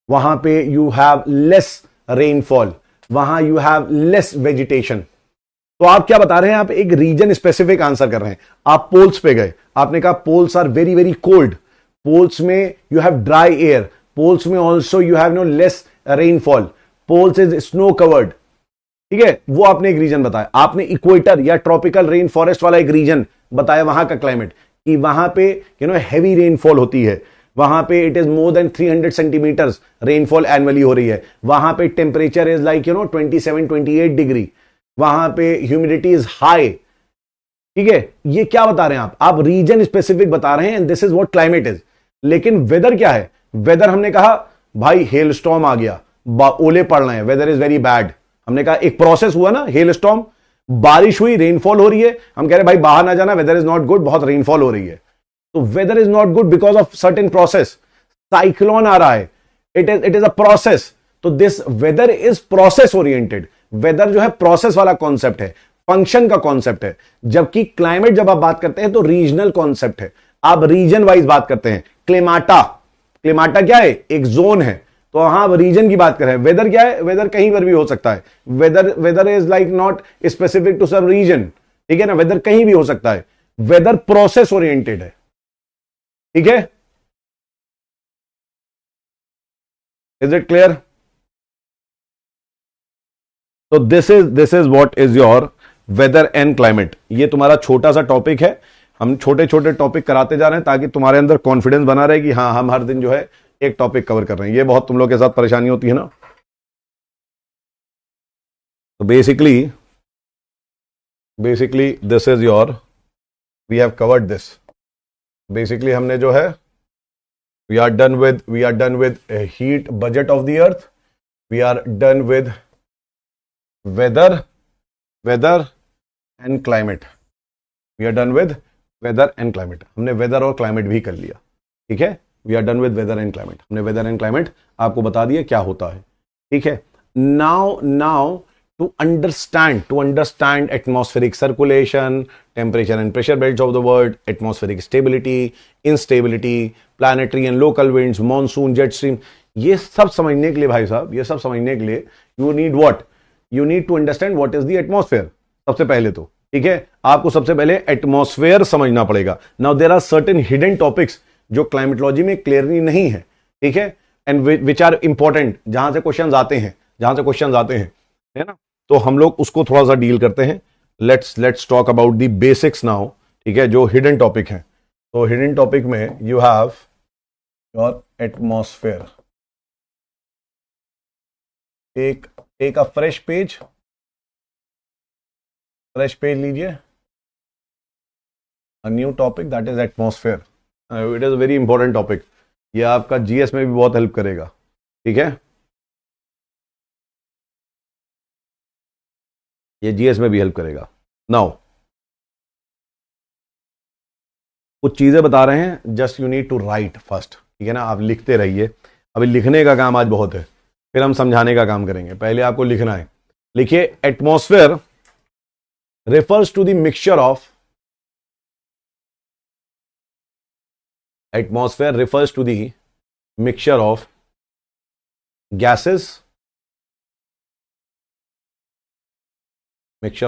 वहां पे यू हैव लेस रेनफॉल, वहां यू हैव लेस वेजिटेशन। तो आप क्या बता रहे हैं? आप एक रीजन स्पेसिफिक आंसर कर रहे हैं। आप पोल्स पे गए, आपने कहा poles are very very cold, poles में you have dry air, poles में also you have less rainfall, poles is snow covered, ठीक है, वो आपने एक रीजन बताया। आपने इक्वेटर या ट्रॉपिकल रेन फॉरेस्ट वाला एक रीजन बताया वहां का क्लाइमेट कि वहां पे हैवी रेनफॉल होती है, वहां पे it is more than 300 centimetres rainfall annually हो रही है, वहां पे टेम्परेचर इज लाइक 27-28 डिग्री, वहां पे ह्यूमिडिटी इज हाई। ठीक है, ये क्या बता रहे हैं आप रीजन स्पेसिफिक बता रहे हैं, and this is what climate is. लेकिन वेदर क्या है? वेदर हमने कहा भाई हेल स्टॉर्म आ गया, ओले पड़ रहे हैं, वेदर इज वेरी बैड। हमने कहा एक प्रोसेस हुआ ना, हेल स्टॉर्म, बारिश हुई, रेनफॉल हो रही है, हम कह रहे हैं भाई बाहर ना जाना, वेदर इज नॉट गुड, बहुत रेनफॉल हो रही है। तो weather is not good because of certain process. Cyclone आ रहा है, इट इज अ प्रोसेस। तो this weather is process oriented. Weather जो है प्रोसेस वाला कॉन्सेप्ट है, फंक्शन का कॉन्सेप्ट है। जबकि क्लाइमेट जब आप बात करते हैं तो रीजनल कॉन्सेप्ट है, आप रीजन वाइज बात करते हैं। क्लेमाटा, क्लेमाटा क्या है? एक जोन है। तो हाँ, अब रीजन की बात करें। वेदर क्या है? वेदर कहीं पर भी हो सकता है। Weather is like not specific to some region, ठीक है ना, वेदर कहीं भी हो सकता है। वेदर प्रोसेस ओरिएंटेड है, ठीक है। Is it clear? तो this is what is your weather and climate. ये तुम्हारा छोटा सा टॉपिक है, हम छोटे छोटे टॉपिक कराते जा रहे हैं ताकि तुम्हारे अंदर कॉन्फिडेंस बना रहे कि हाँ हम हर दिन जो है एक टॉपिक कवर कर रहे हैं। ये बहुत तुम लोग के साथ परेशानी होती है ना। तो basically this is your, we have covered this. Basically हमने जो है we are done with heat budget of the earth, we are done with weather and climate, we are done with weather and climate. हमने वेदर और क्लाइमेट भी कर लिया, ठीक है। We are done with weather and climate. हमने वेदर एंड क्लाइमेट आपको बता दिया क्या होता है, ठीक है। Now to understand atmospheric circulation, temperature and pressure belts of the world, atmospheric stability, instability, planetary and local winds, monsoon, jet stream, ये सब समझने के लिए भाई साहब, ये सब समझने के लिए you need what? You need to understand what is the atmosphere. सबसे पहले तो ठीक है, आपको सबसे पहले एटमॉस्फेयर समझना पड़ेगा। Now there are certain hidden topics जो क्लाइमेटोलॉजी में क्लियरली नहीं है, ठीक है, एंड विच आर इंपॉर्टेंट, जहां से क्वेश्चंस आते हैं, है ना। तो हम लोग उसको थोड़ा सा डील करते हैं। Let's talk about the basics now, ठीक है, जो हिडन टॉपिक है। तो हिडन टॉपिक में यू हैव योर एटमॉस्फेयर। एक अ फ्रेश पेज लीजिए, a new topic that is atmosphere. It is a very important topic, ये आपका जीएस में भी बहुत हेल्प करेगा, ठीक है। ये जीएस में भी हेल्प करेगा। नाउ कुछ चीजें बता रहे हैं, just you need to write first, ठीक है ना। आप लिखते रहिए, अभी लिखने का काम आज बहुत है, फिर हम समझाने का काम करेंगे। पहले आपको लिखना है। लिखिए, atmosphere refers to the mixture of atmosphere refers to the mixture of gases which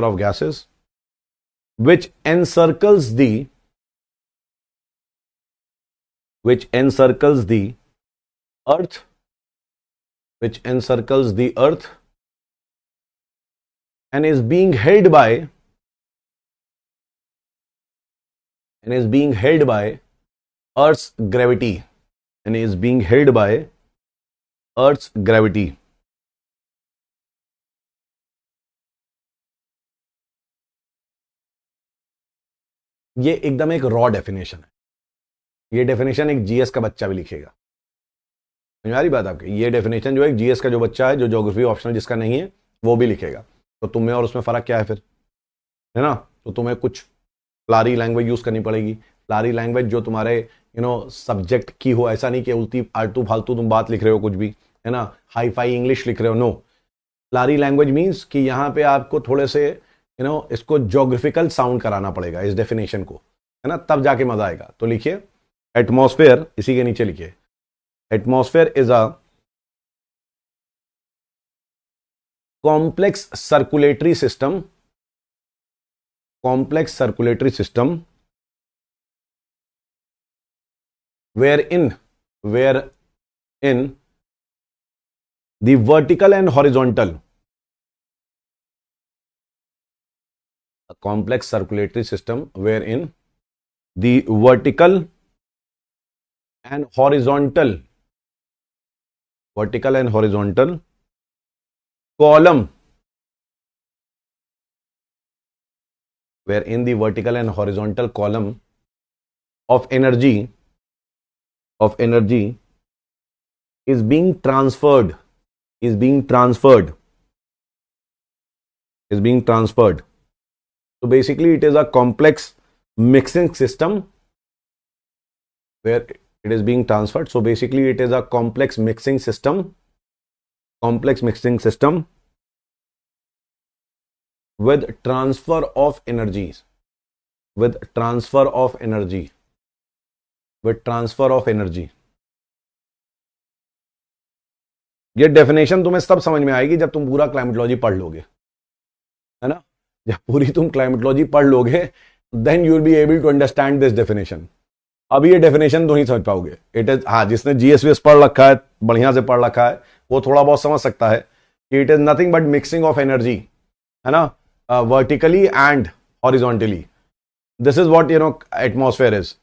encircles the earth and is being held by Earth's gravity ये एकदम एक रॉ डेफिनेशन है। ये डेफिनेशन एक जीएस का बच्चा भी लिखेगा। समझ आ रही बात आपकी? ये डेफिनेशन जो है जीएस का जो बच्चा है, जो ज्योग्राफी ऑप्शनल जिसका नहीं है, वो भी लिखेगा। तो तुम्हें और उसमें फर्क क्या है फिर, है ना। तो तुम्हें कुछ प्लारी लैंग्वेज यूज करनी पड़ेगी। प्लारी लैंग्वेज जो तुम्हारे सब्जेक्ट की हो, ऐसा नहीं कि उल्टी आलतू फालतू तुम बात लिख रहे हो कुछ भी, है ना, हाई फाई इंग्लिश लिख रहे हो। नो, प्लारी लैंग्वेज मीन्स कि यहां पे आपको थोड़े से इसको ज्योग्राफिकल साउंड कराना पड़ेगा, इस डेफिनेशन को, है ना, तब जाके मजा आएगा। तो लिखिए, एटमॉस्फेयर, इसी के नीचे लिखिए, atmosphere is a complex circulatory system wherein the vertical and horizontal a complex circulatory system wherein the vertical and horizontal column, wherein the vertical and horizontal column of energy is being transferred. So basically it is a complex mixing system where it is being transferred. So basically it is a complex mixing system with transfer of energies, with transfer of energy. ये डेफिनेशन तुम्हें तब समझ में आएगी जब तुम पूरा क्लाइमेटोलॉजी पढ़ लोगे, है ना? जब पूरी तुम क्लाइमेटोलॉजी पढ़ लोगे then you will be able to understand this definition. अब ये डेफिनेशन तो नहीं समझ पाओगे. इट इज, हाँ, जिसने जीएसवीएस पढ़ रखा है, बढ़िया से पढ़ रखा है, वो थोड़ा बहुत समझ सकता है कि it is nothing but mixing of energy, है ना, vertically and horizontally. This is what atmosphere is.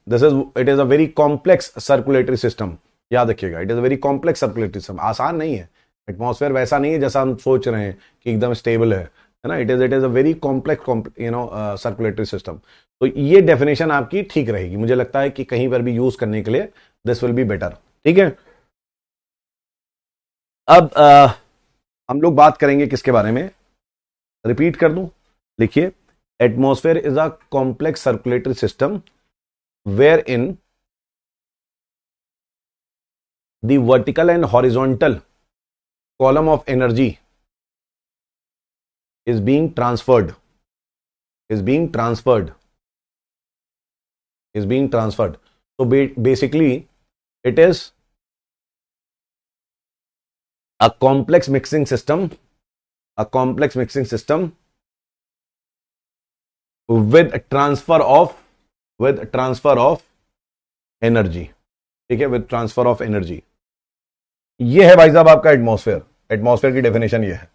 It is a very complex circulatory system. याद रखिएगा, it is a very complex circulatory system. आसान नहीं है. एटमॉस्फेयर वैसा नहीं है जैसा हम सोच रहे हैं कि एकदम स्टेबल है ना. It is a very complex circulatory system. तो ये डेफिनेशन आपकी ठीक रहेगी. मुझे लगता है कि कहीं पर भी यूज करने के लिए दिस विल बी बेटर. ठीक है. अब हम लोग बात करेंगे किसके बारे में, रिपीट कर दूं. लिखिए, atmosphere is a complex circulatory system where in the vertical and horizontal column of energy is being transferred. So basically it is a complex mixing system with transfer of energy. ठीक है, विद ट्रांसफर ऑफ एनर्जी. ये है भाई साहब आपका एटमॉस्फेयर की डेफिनेशन ये है.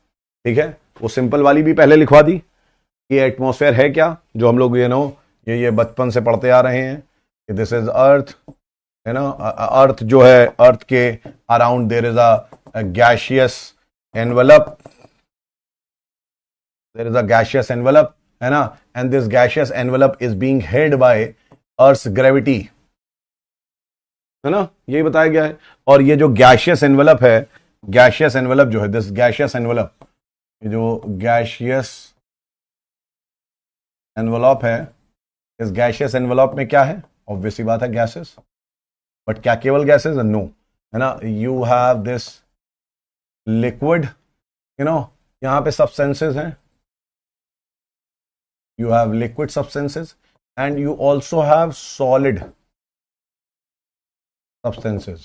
ठीक है, वो सिंपल वाली भी पहले लिखवा दी कि एटमॉस्फेयर है क्या, जो हम लोग ये बचपन से पढ़ते आ रहे हैं कि दिस इज अर्थ, है ना. अर्थ जो है, अर्थ के around there is a gaseous envelope, है ना. And this gaseous envelope is being held by earth's gravity, है ना. यही बताया गया है. और ये जो गैशियस एनवेलप जो है, दिस गैशियस एनवेलप, जो गैशियस एनवेलप है, इस गैशियस एनवेलप में क्या है? ऑब्वियसली बात है, गैसेस. बट क्या केवल गैसेस? नो, है ना. यू हैव दिस लिक्विड, यहां पे सब्सटेंसेस हैं. You have liquid substances and you also have solid substances.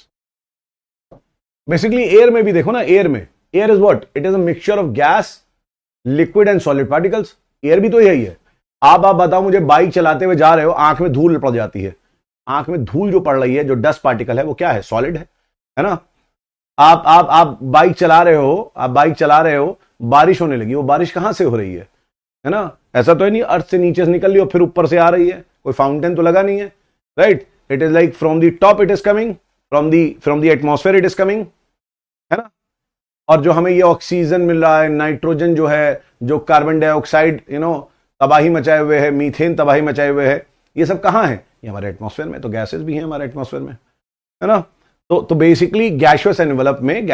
Basically air में भी देखो ना, air is what? It is a mixture of gas, liquid and solid particles. Air भी तो यही है. आप बताओ मुझे, बाइक चलाते हुए जा रहे हो, आंख में धूल पड़ जाती है. आंख में धूल जो पड़ रही है, जो डस्ट पार्टिकल है, वो क्या है? सॉलिड है ना. आप बाइक चला रहे हो, बारिश होने लगी. वो बारिश कहां से हो रही है ना. ऐसा तो है नहीं अर्थ से नीचे से निकल रही और फिर ऊपर से आ रही है. कोई फाउंटेन तो लगा नहीं है, right. It is like from the top it is coming, from the atmosphere it is coming, है ना. और जो हमें ये ऑक्सीजन मिल रहा है, नाइट्रोजन जो है, जो कार्बन डाइऑक्साइड तबाही मचाए हुए है, मीथेन तबाही मचाए हुए है, ये सब कहाँ है? ये हमारे एटमॉस्फेयर में. तो गैसेस भी हैं हमारे एटमॉस्फेयर में, है ना. तो बेसिकली गैशियस एनवेलप में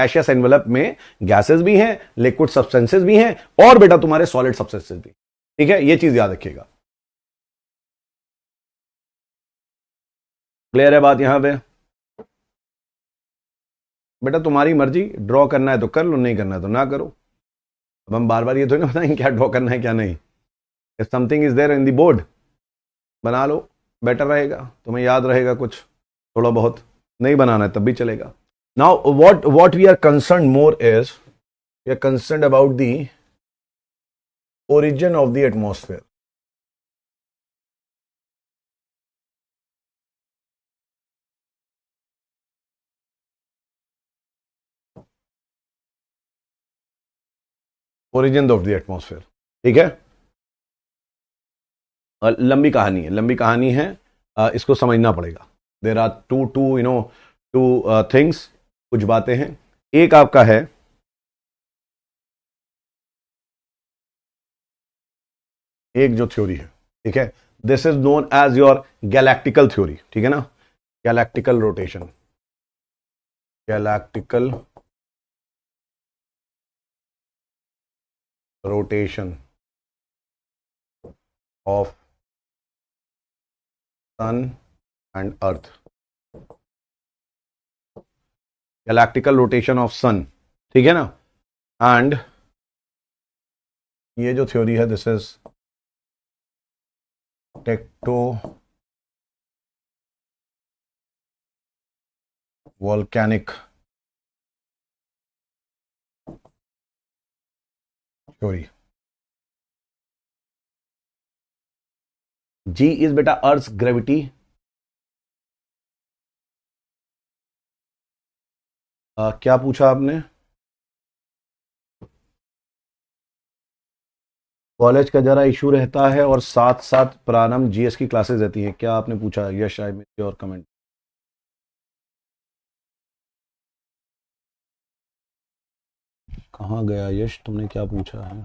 गैसेस भी हैं, लिक्विड सब्सटेंसेस भी हैं, और बेटा तुम्हारे सॉलिड सब्सटेंसेस भी. ठीक है, ये चीज याद रखिएगा. क्लियर है बात यहां पे? बेटा तुम्हारी मर्जी, ड्रॉ करना है तो कर लो, नहीं करना है तो ना करो. अब हम बार बार ये तो नहीं बताएंगे क्या ड्रॉ करना है क्या नहीं. If something is there in the board, बना लो, बेटर रहेगा, तुम्हें याद रहेगा कुछ थोड़ा बहुत. नहीं बनाना है तब भी चलेगा. Now what we are concern more is, we are concern about the origin of the atmosphere. Origin of the atmosphere. ठीक है. लंबी कहानी है, लंबी कहानी है, इसको समझना पड़ेगा। देर आर टू थिंग्स, कुछ बातें हैं। एक आपका है एक जो थ्योरी है, ठीक है, this is known as your galactical theory, ठीक है ना, galactical rotation, galactical rotation of sun and earth, galactical rotation of sun, ठीक है ना। एंड ये जो थ्योरी है, this is tecto volcanic theory. G is बेटा अर्थ ग्रेविटी, क्या पूछा आपने? कॉलेज का जरा इशू रहता है और साथ साथ प्रारंभ जीएस की क्लासेस रहती हैं, क्या आपने पूछा? यश, आई मिस योर कमेंट। कहाँ गया यश, तुमने क्या पूछा है?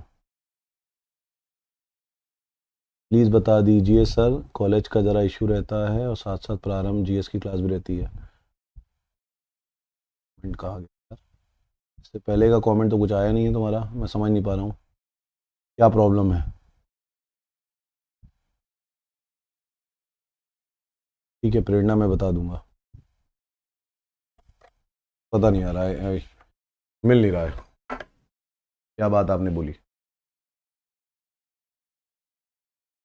प्लीज बता दीजिए सर, कॉलेज का जरा इशू रहता है और साथ साथ प्रारंभ जीएस की क्लास भी रहती है। कमेंट कहाँ गया? इससे पहले का कमेंट तो कुछ आया नहीं है तुम्हारा, मैं समझ नहीं पा रहा हूँ क्या प्रॉब्लम है। ठीक है प्रेरणा, मैं बता दूंगा, पता नहीं आ रहा है, मिल नहीं रहा है, क्या बात आपने बोली।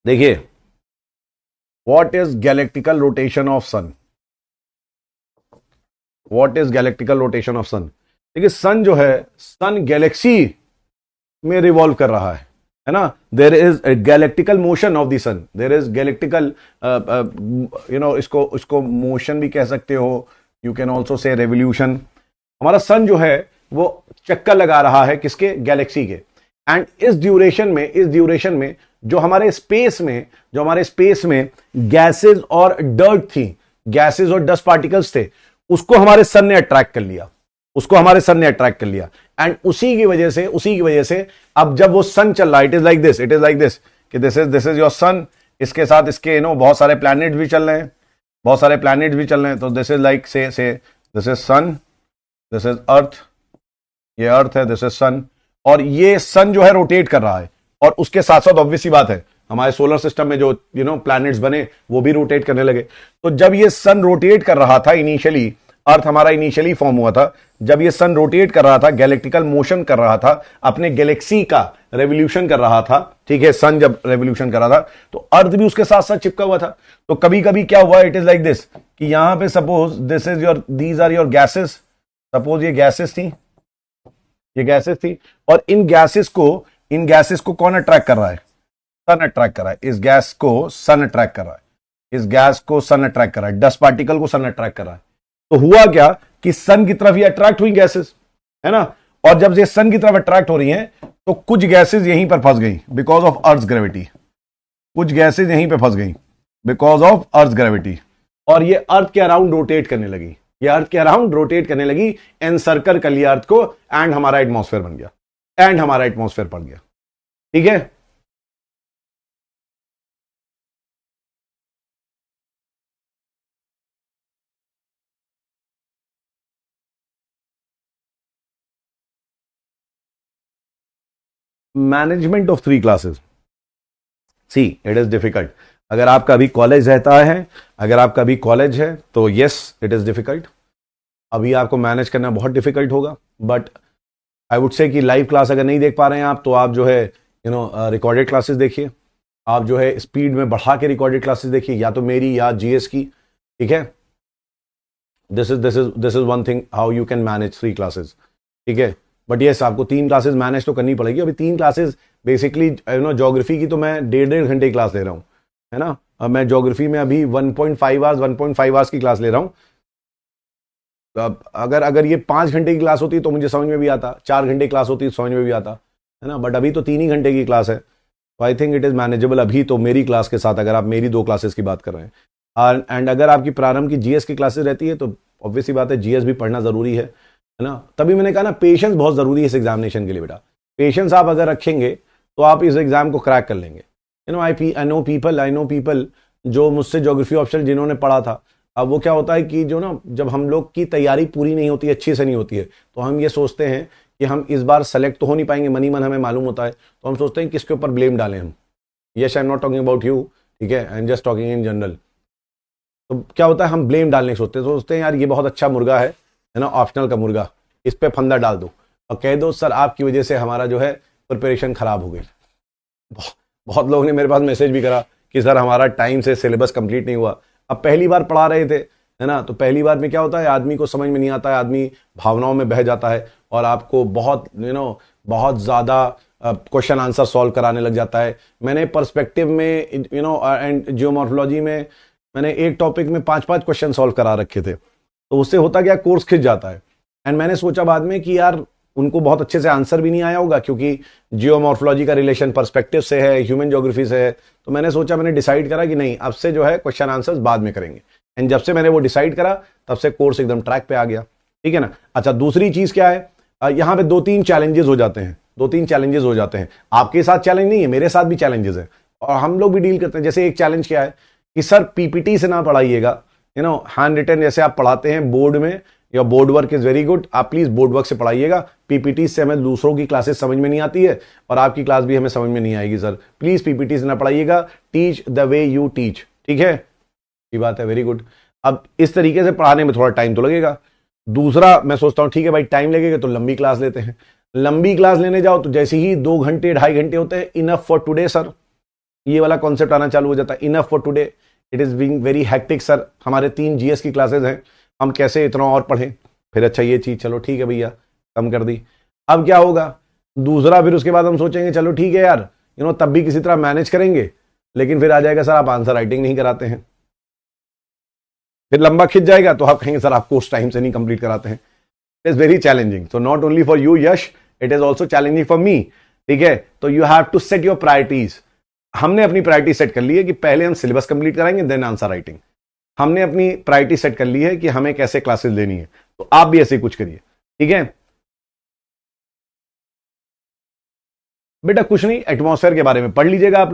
देखिए, what is galactical rotation of sun, what is galactical rotation of sun. देखिए सन जो है, सन गैलेक्सी में रिवॉल्व कर रहा है ना। There is galactical motion of the sun, there is galactical इसको मोशन भी कह सकते हो, you can also say revolution. हमारा सन जो है वो चक्कर लगा रहा है किसके? गैलेक्सी के। एंड इस ड्यूरेशन में जो हमारे स्पेस में गैसेस और डर्ट थी, गैसेस और डस्ट पार्टिकल्स थे, उसको हमारे सन ने अट्रैक्ट कर लिया। एंड उसी की वजह से अब जब वो सन चल रहा है, इट इज लाइक दिस कि दिस इज योर सन, इसके साथ इसके बहुत सारे प्लैनेट्स भी चल रहे हैं, तो this is like say this is sun, this is earth, ये अर्थ है, दिस इज सन, और ये सन जो है रोटेट कर रहा है, और उसके साथ साथ ऑब्वियस सी बात है हमारे सोलर सिस्टम में जो प्लैनेट्स बने वो भी रोटेट करने लगे। तो जब ये सन रोटेट कर रहा था इनिशियली, अर्थ हमारा इनिशियली फॉर्म हुआ था, जब ये सन रोटेट कर रहा था, गैलेक्टिकल मोशन कर रहा था, अपने गैलेक्सी का रेवोल्यूशन कर रहा था, ठीक है, सन जब रेवोल्यूशन कर रहा था तो अर्थ भी उसके साथ साथ चिपका हुआ था। तो कभी कभी क्या हुआ, इट इज लाइक दिस कि यहां पे suppose these are your gases, suppose ये गैसेस थी, और इन गैसेस को कौन अट्रैक्ट कर रहा है? सन अट्रैक्ट कर रहा है। इस गैस को सन अट्रैक्ट कर रहा है, डस्ट पार्टिकल को सन अट्रैक्ट कर रहा है। तो हुआ क्या कि सन की तरफ ये अट्रैक्ट हुई गैसेस, है ना, और जब ये सन की तरफ अट्रैक्ट हो रही हैं तो कुछ गैसेस यहीं पर फंस गई बिकॉज ऑफ अर्थ ग्रेविटी, और ये अर्थ के अराउंड रोटेट करने लगी, एनसर्कल कर लिया अर्थ को, एंड हमारा एटमॉस्फेयर बन गया, पड़ गया, ठीक है। Management of 3 classes, see it is difficult. अगर आपका अभी कॉलेज रहता है, तो यस इट इज डिफिकल्ट, अभी आपको मैनेज करना बहुत डिफिकल्ट होगा। बट आई वुड से कि लाइव क्लास अगर नहीं देख पा रहे हैं आप, तो आप जो है रिकॉर्डेड क्लासेस देखिए, आप जो है स्पीड में बढ़ा के रिकॉर्डेड क्लासेस देखिए, या तो मेरी या जीएस की, ठीक है। This is one thing how you can manage 3 classes, ठीक है। बट यस, आपको 3 क्लासेस मैनेज तो करनी पड़ेगी। अभी 3 क्लासेस बेसिकली ज्योग्राफी की तो मैं 1.5 घंटे की क्लास ले रहा हूँ, है ना। अब मैं ज्योग्राफी में अभी 1.5 आवर्स की क्लास ले रहा हूँ। अब अगर ये 5 घंटे की क्लास होती तो मुझे समझ में भी आता, 4 घंटे की क्लास होती तो समझ में भी आता, है ना। बट अभी तो 3 ही घंटे की क्लास है, तो I think it is manageable अभी तो मेरी क्लास के साथ, अगर आप मेरी 2 क्लासेस की बात कर रहे हैं। एंड अगर आपकी प्रारंभ की जीएस की क्लासेस रहती है तो ऑब्वियसली बात है जीएस भी पढ़ना जरूरी है ना। तभी मैंने कहा ना, पेशेंस बहुत जरूरी है इस एग्जामिनेशन के लिए बेटा। पेशेंस आप अगर रखेंगे तो आप इस एग्जाम को क्रैक कर लेंगे। आई नो पीपल जो मुझसे ज्योग्राफी ऑप्शनल जिन्होंने पढ़ा था, अब वो क्या होता है कि जो ना, जब हम लोग की तैयारी पूरी नहीं होती, अच्छी से नहीं होती है, तो हम ये सोचते हैं कि हम इस बार सेलेक्ट तो हो नहीं पाएंगे, मन ही मन हमें मालूम होता है, तो हम सोचते हैं किसके ऊपर ब्लेम डालें हम। Yes, I am not talking about you, ठीक है, I am just talking in general. तो क्या होता है, हम ब्लेम डालने की सोचते हैं यार ये बहुत अच्छा मुर्गा है ना, ऑप्शनल का मुर्गा, इस पे फंदा डाल दो और कह दो सर आपकी वजह से हमारा जो है प्रिपरेशन खराब हो गई। बहुत लोगों ने मेरे पास मैसेज भी करा कि सर हमारा टाइम से सिलेबस कंप्लीट नहीं हुआ। अब पहली बार पढ़ा रहे थे, है ना, तो पहली बार में क्या होता है, आदमी को समझ में नहीं आता है, आदमी भावनाओं में बह जाता है और आपको बहुत बहुत ज्यादा क्वेश्चन आंसर सॉल्व कराने लग जाता है। मैंने पर्सपेक्टिव में एंड जियोमॉर्फोलॉजी में मैंने एक टॉपिक में 5-5 क्वेश्चन सॉल्व करा रखे थे, तो उससे होता क्या, कोर्स खिंच जाता है। एंड मैंने सोचा बाद में कि यार उनको बहुत अच्छे से आंसर भी नहीं आया होगा, क्योंकि जियोमॉर्फोलॉजी का रिलेशन पर्सपेक्टिव से है, ह्यूमन ज्योग्राफी से है। तो मैंने डिसाइड करा कि नहीं, अब से जो है क्वेश्चन आंसर्स बाद में करेंगे। एंड जब से मैंने वो डिसाइड करा तब से कोर्स एकदम ट्रैक पे आ गया, ठीक है ना। अच्छा, दूसरी चीज क्या है, यहाँ पे 2-3 चैलेंजेस हो जाते हैं, 2-3 चैलेंजेस हो जाते हैं। आपके साथ चैलेंज नहीं है, मेरे साथ भी चैलेंजेस है और हम लोग भी डील करते हैं। जैसे एक चैलेंज क्या है कि सर पीपीटी से ना पढ़ाइएगा, हैंड रिटन जैसे आप पढ़ाते हैं बोर्ड में, या board work is very good, आप प्लीज बोर्ड वर्क से पढ़ाइएगा। पीपीटी से हमें दूसरों की क्लासेस समझ में नहीं आती है और आपकी क्लास भी हमें समझ में नहीं आएगी सर, प्लीज पीपीटी से ना पढ़ाइएगा, teach the way you teach, ठीक है, ये बात है, वेरी गुड। अब इस तरीके से पढ़ाने में थोड़ा टाइम तो लगेगा। दूसरा मैं सोचता हूं ठीक है भाई टाइम लगेगा तो लंबी क्लास लेते हैं। लंबी क्लास लेने जाओ तो जैसे ही 2 घंटे 2.5 घंटे होते हैं, इनफ फॉर टुडे सर, ये वाला कॉन्सेप्ट आना चालू हो जाता है, enough for today, it is being very hectic sir, हमारे 3 जीएस की क्लासेस हैं, हम कैसे इतना और पढ़ें। फिर अच्छा ये चीज चलो ठीक है भैया कम कर दी। अब क्या होगा, दूसरा फिर उसके बाद हम सोचेंगे चलो ठीक है यार, तब भी किसी तरह मैनेज करेंगे, लेकिन फिर आ जाएगा सर आप आंसर राइटिंग नहीं कराते हैं, फिर लंबा खिंच जाएगा तो आप कहेंगे सर आप कोर्स टाइम से नहीं कंप्लीट कराते हैं। It is very challenging, so not only for you Yash, it is also challenging for me, ठीक है। तो you have to set your priorities. हमने अपनी प्रायोरिटी सेट कर ली है कि पहले हम सिलेबस कंप्लीट कराएंगे देन आंसर राइटिंग। हमने अपनी प्रायोरिटी सेट कर ली है कि हमें कैसे क्लासेस लेनी है, तो आप भी ऐसे कुछ करिए, ठीक है बेटा। कुछ नहीं, एटमॉस्फेयर के बारे में पढ़ लीजिएगा आप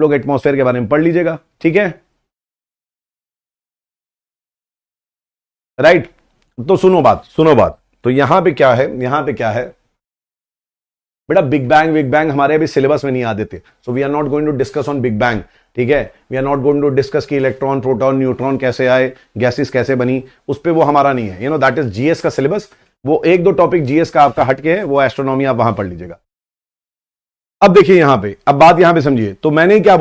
लोग एटमॉस्फेयर के बारे में पढ़ लीजिएगा, ठीक है, राइट। तो सुनो बात, तो यहां पे क्या है बेटा, बिग बैंग हमारे अभी सिलेबस में नहीं आ देते, so we are not going to discuss on big bang, ठीक है। We are not going to discuss कि इलेक्ट्रॉन प्रोटॉन न्यूट्रॉन कैसे आए, गैसेस कैसे बनी, उस पे वो हमारा नहीं है, दैट इज जीएस का सिलेबस। वो 1-2 टॉपिक जीएस का आपका हटके है, वो एस्ट्रोनॉमी आप वहां पढ़ लीजिएगा। अब देखिए यहां पे, अब बात यहां पे समझिए, तो मैंने क्या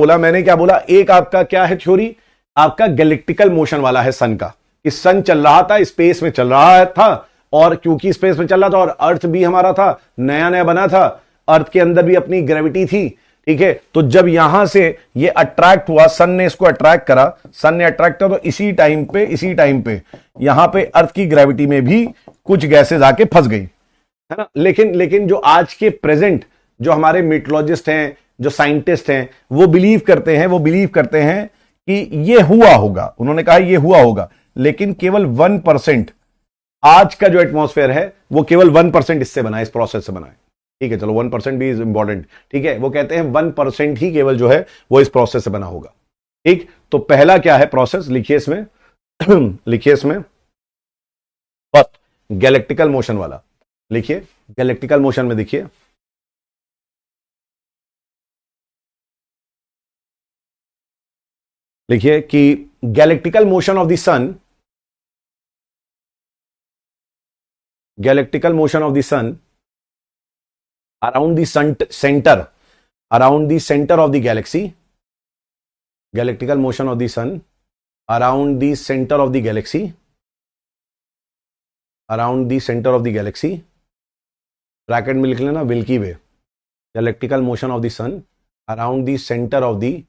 बोला, एक आपका क्या है थ्योरी, आपका गैलेक्टिकल मोशन वाला है सन का। इस सन चल रहा था, स्पेस में चल रहा था, और क्योंकि स्पेस में चल रहा था और अर्थ भी हमारा था, नया नया बना था, अर्थ के अंदर भी अपनी ग्रेविटी थी, ठीक है। तो जब यहां से ये अट्रैक्ट हुआ, सन ने इसको अट्रैक्ट करा, तो इसी टाइम पे यहां पे अर्थ की ग्रेविटी में भी कुछ गैसेज आके फंस गई, है ना। लेकिन जो आज के प्रेजेंट जो हमारे मीटोलॉजिस्ट हैं, जो साइंटिस्ट हैं, वो बिलीव करते हैं कि ये हुआ होगा, उन्होंने कहा ये हुआ होगा, लेकिन केवल 1% आज का जो एटमॉस्फेयर है वो केवल 1% इससे बना है, इस प्रोसेस से बना है, ठीक है। चलो 1% भी इज इंपॉर्टेंट, ठीक है। वो कहते हैं 1% ही केवल जो है वो इस प्रोसेस से बना होगा, ठीक। तो पहला क्या है प्रोसेस, लिखिए इसमें फर्स्ट गैलेक्टिकल मोशन वाला, लिखिए गैलेक्टिकल मोशन में, देखिए कि galactical motion of the sun, around the center of the galaxy, galactical motion of the sun around the center of the galaxy, bracket में लिख लेना Milky Way, galactical motion of the sun around the centre of the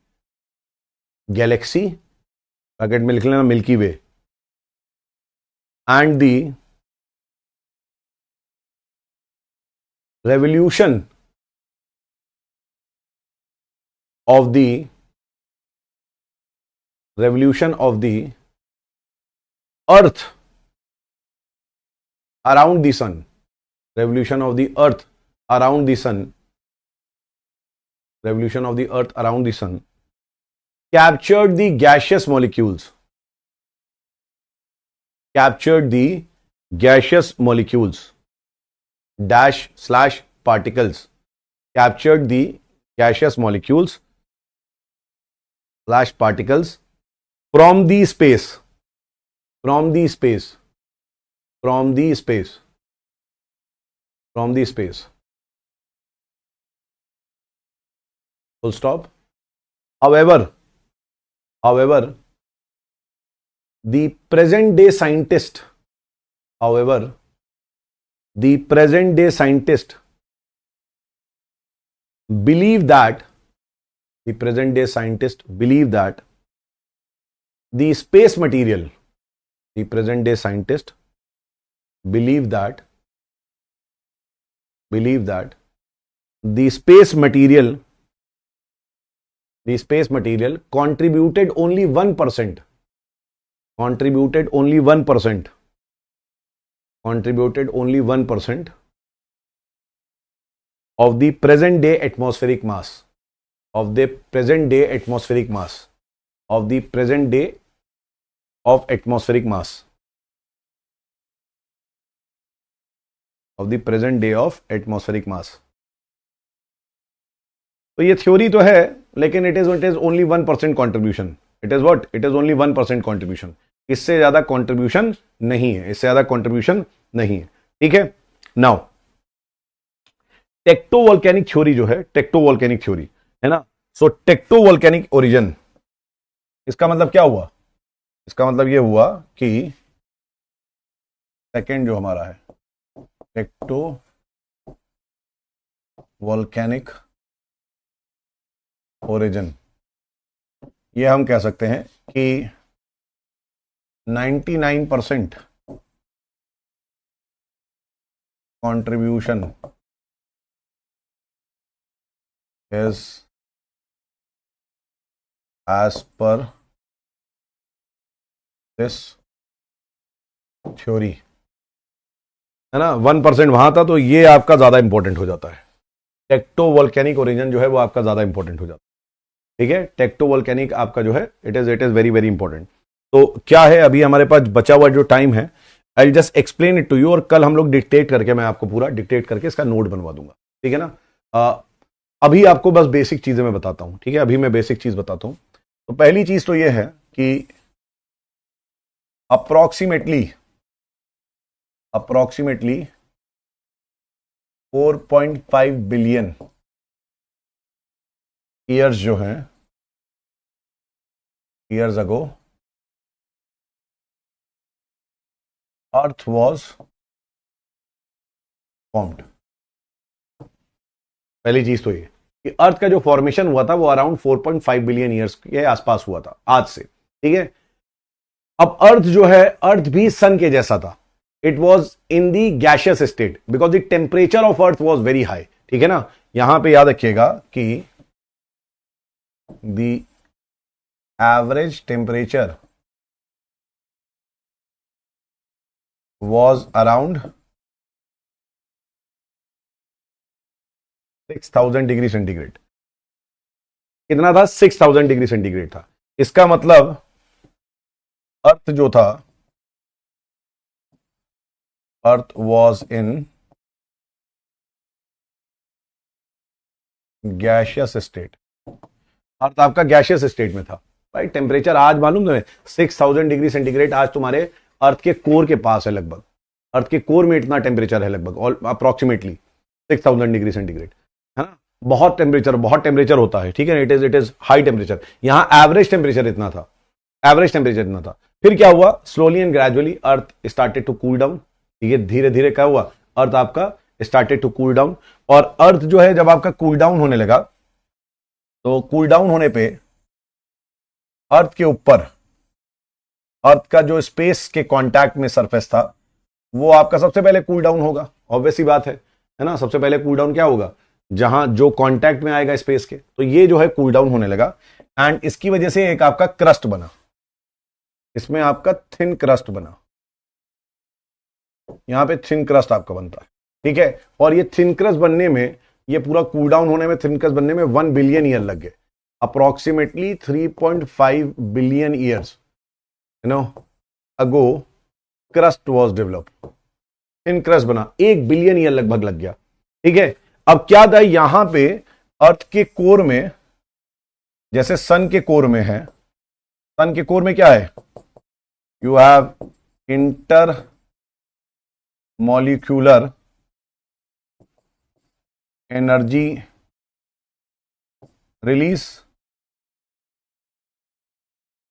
galaxy, bracket में लिख लेना Milky Way, and the revolution of the revolution of the earth around the sun, revolution of the earth around the sun, revolution of the earth around the sun captured the gaseous molecules, captured the gaseous molecules dash slash particles, captured the gaseous molecules slash particles from the space, from the space, from the space, from the space, full stop. However, the present day scientist, however, the present day scientist believe that, the present day scientists believe that the space material, the present day scientists believe that the space material contributed only 1%, contributed only 1%, contributed only 1% of the present day atmospheric mass, of the present day atmospheric mass, of the present day of atmospheric mass, of the present day of atmospheric mass. तो ये थ्योरी तो है, लेकिन it is only 1% contribution. It is what? It is only 1% contribution. इससे ज्यादा कॉन्ट्रीब्यूशन नहीं है, इससे ज्यादा कॉन्ट्रीब्यूशन नहीं है. ठीक है. नाउ टेक्टोवोल्केनिक थ्योरी जो है, टेक्टोवोल्केनिक थ्योरी है ना. सो टेक्टोवोल्केनिक ओरिजिन, इसका मतलब क्या हुआ? इसका मतलब ये हुआ कि सेकेंड जो हमारा है टेक्टोवोल्केनिक ओरिजिन, ये हम कह सकते हैं कि 99% contribution is as per this theory, है ना. 1% वहां था, तो ये आपका ज्यादा इंपॉर्टेंट हो जाता है. टेक्टोवोल्केनिक ओरिजिन जो है वो आपका ज्यादा इंपॉर्टेंट हो जाता है. ठीक है. टेक्टोवोल्केनिक आपका जो है it is very very important. तो क्या है, अभी हमारे पास बचा हुआ जो टाइम है, I will just explain it to you, और कल हम लोग डिक्टेट करके, मैं आपको पूरा डिक्टेट करके इसका नोट बनवा दूंगा. ठीक है ना. अभी आपको बस बेसिक चीजें मैं बताता हूं. ठीक है. अभी मैं बेसिक चीज बताता हूं. तो पहली चीज तो ये है कि अप्रोक्सीमेटली 4.5 बिलियन ईयर्स जो हैं, years ago, earth was formed. पहली चीज तो ये कि अर्थ का जो फॉर्मेशन हुआ था वो अराउंड 4.5 बिलियन ईयर्स के आसपास हुआ था आज से. ठीक है. अब अर्थ जो है, अर्थ भी सन के जैसा था. It was in the gaseous state because the temperature of earth was very high. ठीक है ना. यहां पे याद रखिएगा कि the average temperature was around 6000 degree centigrade. कितना था? 6000 डिग्री सेंटीग्रेड था. इसका मतलब अर्थ जो था, earth was in gaseous state. Earth आपका गैशियस स्टेट में था. भाई टेम्परेचर आज मालूम तुम्हें 6000 डिग्री सेंटीग्रेड आज तुम्हारे अर्थ के कोर के पास है. लगभग अर्थ के कोर में इतना टेम्परेचर है, लगभग अप्रोक्सीमेटली 6000 डिग्री सेंटीग्रेड, है ना. बहुत टेम्परेचर होता है. ठीक है. It is high temperature. यहां एवरेज टेम्परेचर इतना था, एवरेज टेम्परेचर इतना था. फिर क्या हुआ? Slowly and gradually earth started to cool down. ठीक है. धीरे धीरे क्या हुआ? अर्थ आपका स्टार्टेड टू कूल डाउन. और अर्थ जो है जब आपका कूल डाउन होने लगा, तो कूल डाउन होने पे अर्थ के ऊपर, अर्थ का जो स्पेस के कांटेक्ट में सरफेस था, वो आपका सबसे पहले कूल डाउन होगा. ऑब्वियस सी बात है ना. सबसे पहले कूल डाउन क्या होगा? जहां जो कांटेक्ट में आएगा स्पेस के, तो ये जो है कूल डाउन होने लगा एंड इसकी वजह से एक आपका क्रस्ट बना, इसमें आपका थिन क्रस्ट बना, यहां पे थिन क्रस्ट आपका बनता है, ठीक है। और ये थिन क्रस्ट बनने में, ये पूरा कूल डाउन होने में, थिन क्रस्ट बनने में 1 बिलियन ईयर लग गए, approximately 3.5 billion years ago crust was develop, thin crust बना, 1 बिलियन ईयर लगभग लग गया, ठीक है। अब क्या था यहां पे अर्थ के कोर में, जैसे सन के कोर में है, सन के कोर में क्या है, you have inter molecular energy release.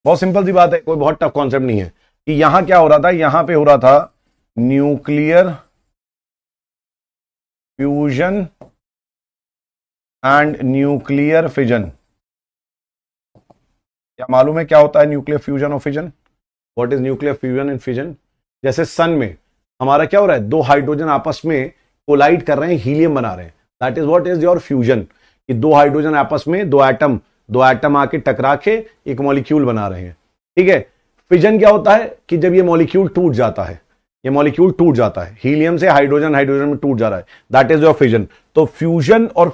बहुत सिंपल सी बात है, कोई बहुत टफ कॉन्सेप्ट नहीं है कि यहां क्या हो रहा था, यहां पे हो रहा था nuclear fusion and nuclear fission. क्या मालूम है क्या होता है न्यूक्लियर फ्यूजन और fission? What is nuclear fusion and fission? जैसे सन में हमारा क्या हो रहा है, दो हाइड्रोजन आपस में कोलाइड कर रहे हैं, हीलियम बना रहे हैं, that is what is your fusion, कि दो हाइड्रोजन आपस में, दो एटम आके टकरा के एक मॉलिक्यूल बना रहे हैं, ठीक है। फिजन क्या होता है कि जब ये मॉलिक्यूल टूट जाता है, ये मॉलिक्यूल टूट जाता है, हीलियम से हाइड्रोजन में टूट जा रहा है, दैट इज योर फिजन। तो फ्यूजन और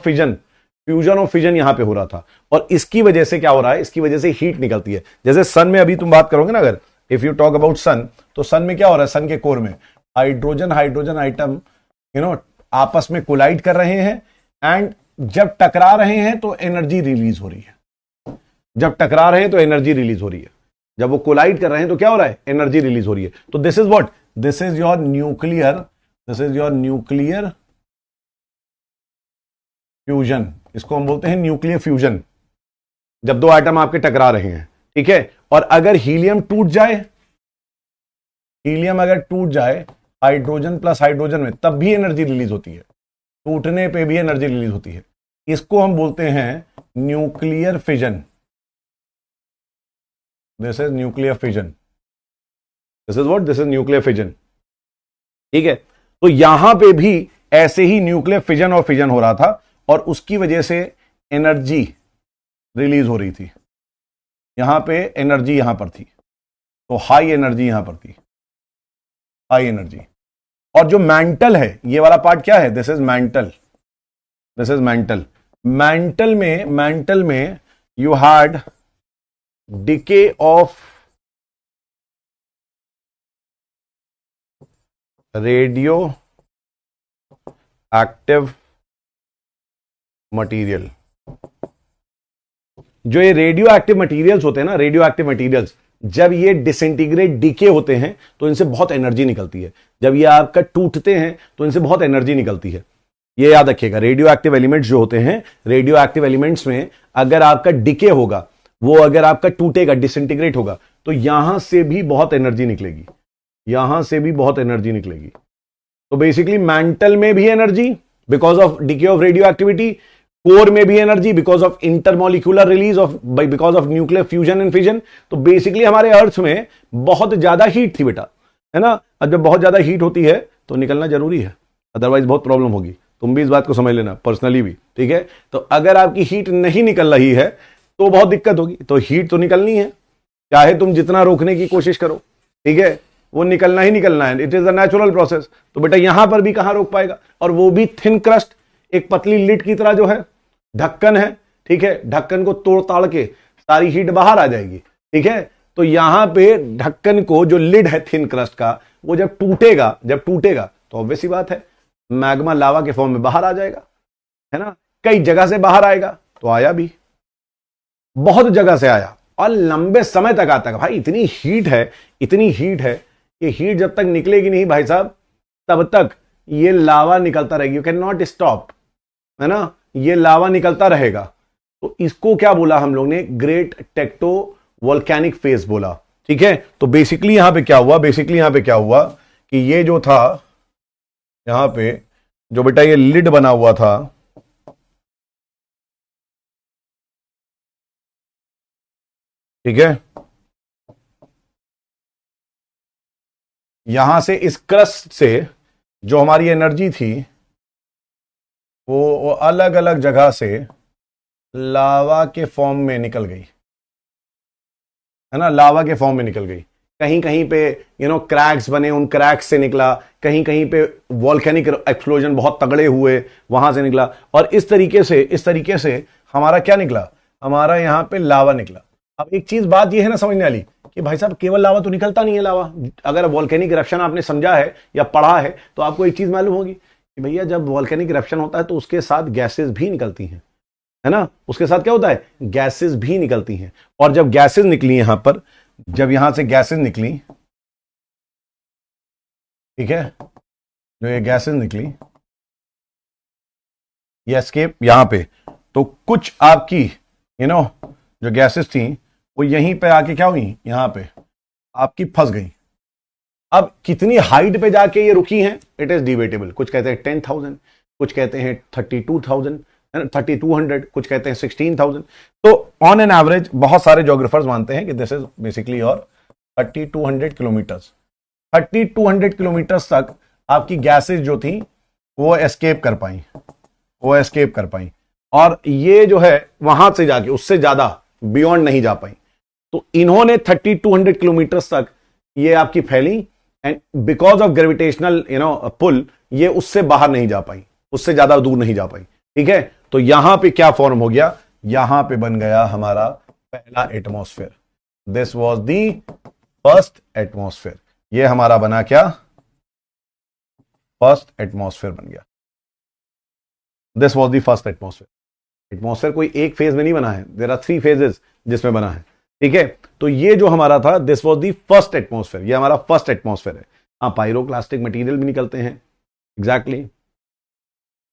फिजन यहां पे हो रहा था, और इसकी वजह से क्या हो रहा है, इसकी वजह से हीट निकलती है। जैसे सन में अभी तुम बात करोगे ना, अगर if you talk about sun, तो सन में क्या हो रहा है, सन के कोर में हाइड्रोजन आइटम आपस में कोलाइड कर रहे हैं, एंड जब टकरा रहे हैं तो एनर्जी रिलीज हो रही है, जब टकरा रहे हैं तो एनर्जी रिलीज हो रही है, जब वो कोलाइड कर रहे हैं तो क्या हो रहा है, एनर्जी रिलीज हो रही है। तो this is what, this is your nuclear fusion, इसको हम बोलते हैं न्यूक्लियर फ्यूजन, जब दो एटम आपके टकरा रहे हैं, ठीक है। और अगर हीलियम अगर टूट जाए हाइड्रोजन प्लस हाइड्रोजन में, तब भी एनर्जी रिलीज होती है, टूटने पे भी एनर्जी रिलीज होती है, इसको हम बोलते हैं nuclear fission. This is nuclear fission, this is what, this is nuclear fission, ठीक है। तो यहां पे भी ऐसे ही न्यूक्लियर फिजन और फिजन हो रहा था, और उसकी वजह से एनर्जी रिलीज हो रही थी, यहां पे एनर्जी यहां पर थी, तो हाई एनर्जी यहां पर थी, हाई एनर्जी। और जो मैंटल है, ये वाला पार्ट क्या है, दिस इज मैंटल, मैंटल में you had decay of radio active material. जो ये रेडियो एक्टिव मटेरियल्स होते हैं ना, रेडियो एक्टिव मटेरियल्स, जब ये डिसइंटीग्रेट डीके होते हैं तो इनसे बहुत एनर्जी निकलती है, जब ये आपका टूटते हैं तो इनसे बहुत एनर्जी निकलती है। ये याद रखिएगा, रेडियो एक्टिव एलिमेंट्स जो होते हैं, रेडियो एक्टिव एलिमेंट्स में अगर आपका डिके होगा, वो अगर आपका टूटेगा, डिसइंटीग्रेट होगा, तो यहां से भी बहुत एनर्जी निकलेगी, यहां से भी बहुत एनर्जी निकलेगी। तो बेसिकली मैंटल में भी energy because of decay of radio activity, core में भी energy because of intermolecular release of, because of nuclear fusion and fission. तो बेसिकली हमारे अर्थ में बहुत ज्यादा हीट थी बेटा, है ना। अब जब बहुत ज्यादा हीट होती है तो निकलना जरूरी है, अदरवाइज बहुत प्रॉब्लम होगी। तुम भी इस बात को समझ लेना, पर्सनली भी, ठीक है। तो अगर आपकी हीट नहीं निकल रही है तो बहुत दिक्कत होगी। तो हीट तो निकलनी है, चाहे तुम जितना रोकने की कोशिश करो, ठीक है, वो निकलना ही निकलना है, it is a natural process. तो बेटा यहां पर भी कहां रोक पाएगा, और वो भी थिन क्रस्ट, एक पतली लिड की तरह जो है, ढक्कन है, ठीक है, ढक्कन को तोड़ ताड़ के सारी हीट बाहर आ जाएगी, ठीक है। तो यहां पे ढक्कन को, जो लिड है थिन क्रस्ट का, वो जब टूटेगा तो ऑब्वियस सी बात है, मैग्मा लावा के फॉर्म में बाहर आ जाएगा, है ना। कई जगह से बाहर आएगा, तो आया भी, बहुत जगह से आया, और लंबे समय तक आता है। भाई इतनी हीट है, ये हीट जब तक निकलेगी नहीं भाई साहब, तब तक ये लावा निकलता रहेगी, यू कैन नॉट स्टॉप, है ना, ये लावा निकलता रहेगा। तो इसको क्या बोला हम लोग ने, ग्रेट टेक्टो वोल्केनिक फेज बोला, ठीक है। तो बेसिकली यहां पे क्या हुआ कि ये जो था, यहां पे जो बेटा ये लिड बना हुआ था, ठीक है, यहां से इस क्रस्ट से जो हमारी एनर्जी थी, वो अलग अलग जगह से लावा के फॉर्म में निकल गई, है ना, लावा के फॉर्म में निकल गई। कहीं कहीं पे क्रैक्स बने, उन क्रैक्स से निकला, कहीं कहीं पे वॉल्केनिक एक्सप्लोजन बहुत तगड़े हुए, वहां से निकला। और इस तरीके से हमारा क्या निकला, हमारा यहां पे लावा निकला। अब एक चीज बात ये है ना समझने वाली कि भाई साहब केवल लावा तो निकलता नहीं है। लावा, अगर वॉल्केनिक इरप्शन आपने समझा है या पढ़ा है तो आपको एक चीज मालूम होगी कि भैया जब वॉल्केनिक इरप्शन होता है तो उसके साथ गैसेस भी निकलती हैं, है ना। उसके साथ क्या होता है, गैसेस भी निकलती हैं। और जब गैसेस निकली यहां पर, जब यहां से गैसेस निकली, ठीक है, जो ये गैसेस निकली, ये एस्केप यहां पे, तो कुछ आपकी जो गैसेस थी वो यहीं पे आके क्या हुई, यहां पे आपकी फंस गई। अब कितनी हाइट पे जाके ये रुकी हैं, इट इज डिबेटेबल। कुछ कहते हैं 10,000, कुछ कहते हैं 32,000, 3200, कुछ कहते हैं 16,000। तो ऑन एन एवरेज बहुत सारे ज्योग्राफर्स मानते हैं कि दिस इज बेसिकली और 3200 किलोमीटर्स, 3200 किलोमीटर्स तक आपकी गैसेस जो थी वो एस्केप कर पाई, और ये जो है वहां से जाके उससे ज्यादा बियॉन्ड नहीं जा पाई। तो इन्होंने 3200 किलोमीटर्स तक ये आपकी फैली, and because of gravitational pull ये उससे बाहर नहीं जा पाई, उससे ज्यादा दूर नहीं जा पाई, ठीक है। तो यहां पे क्या फॉर्म हो गया, यहां पे बन गया हमारा पहला atmosphere. This was the first atmosphere. ये हमारा बना क्या, फर्स्ट एटमॉस्फेयर बन गया। This was the first atmosphere. Atmosphere कोई एक फेज में नहीं बना है, देयर आर 3 फेजेस जिसमें बना है, ठीक है। तो ये जो हमारा था, this was the first atmosphere, ये हमारा फर्स्ट एटमॉस्फेयर है। हाँ, पायरोक्लास्टिक मटेरियल भी निकलते हैं, एग्जैक्टली,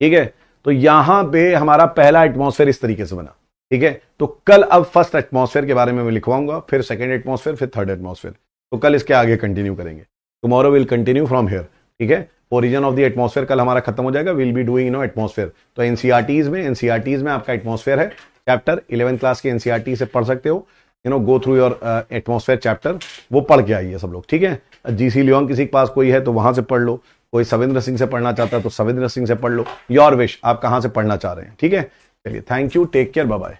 ठीक है। तो यहां पे हमारा पहला एटमॉस्फेयर इस तरीके से बना, ठीक है। तो कल अब फर्स्ट एटमॉस्फेयर के बारे में मैं लिखवाऊंगा, फिर सेकंड एटमॉस्फेयर, फिर थर्ड एटमॉस्फेयर। तो कल इसके आगे कंटिन्यू करेंगे। Tomorrow will continue from here, ठीक है। ओरिजिन ऑफ द एटमॉस्फेयर कल हमारा खत्म हो जाएगा, विल बी डूइंग एटमॉस्फेयर। तो एनसीईआरटीज में आपका एटमॉस्फेयर है चैप्टर, 11th क्लास के एनसीईआरटी से पढ़ सकते हो, go through your atmosphere chapter, वो पढ़ के आइए सब लोग, ठीक है। जीसी लियोन किसी के पास कोई है तो वहां से पढ़ लो, कोई सविंद्र सिंह से पढ़ना चाहता है तो सविंद्र सिंह से पढ़ लो, योर विश, आप कहां से पढ़ना चाह रहे हैं, ठीक है। चलिए, thank you, take care, bye bye.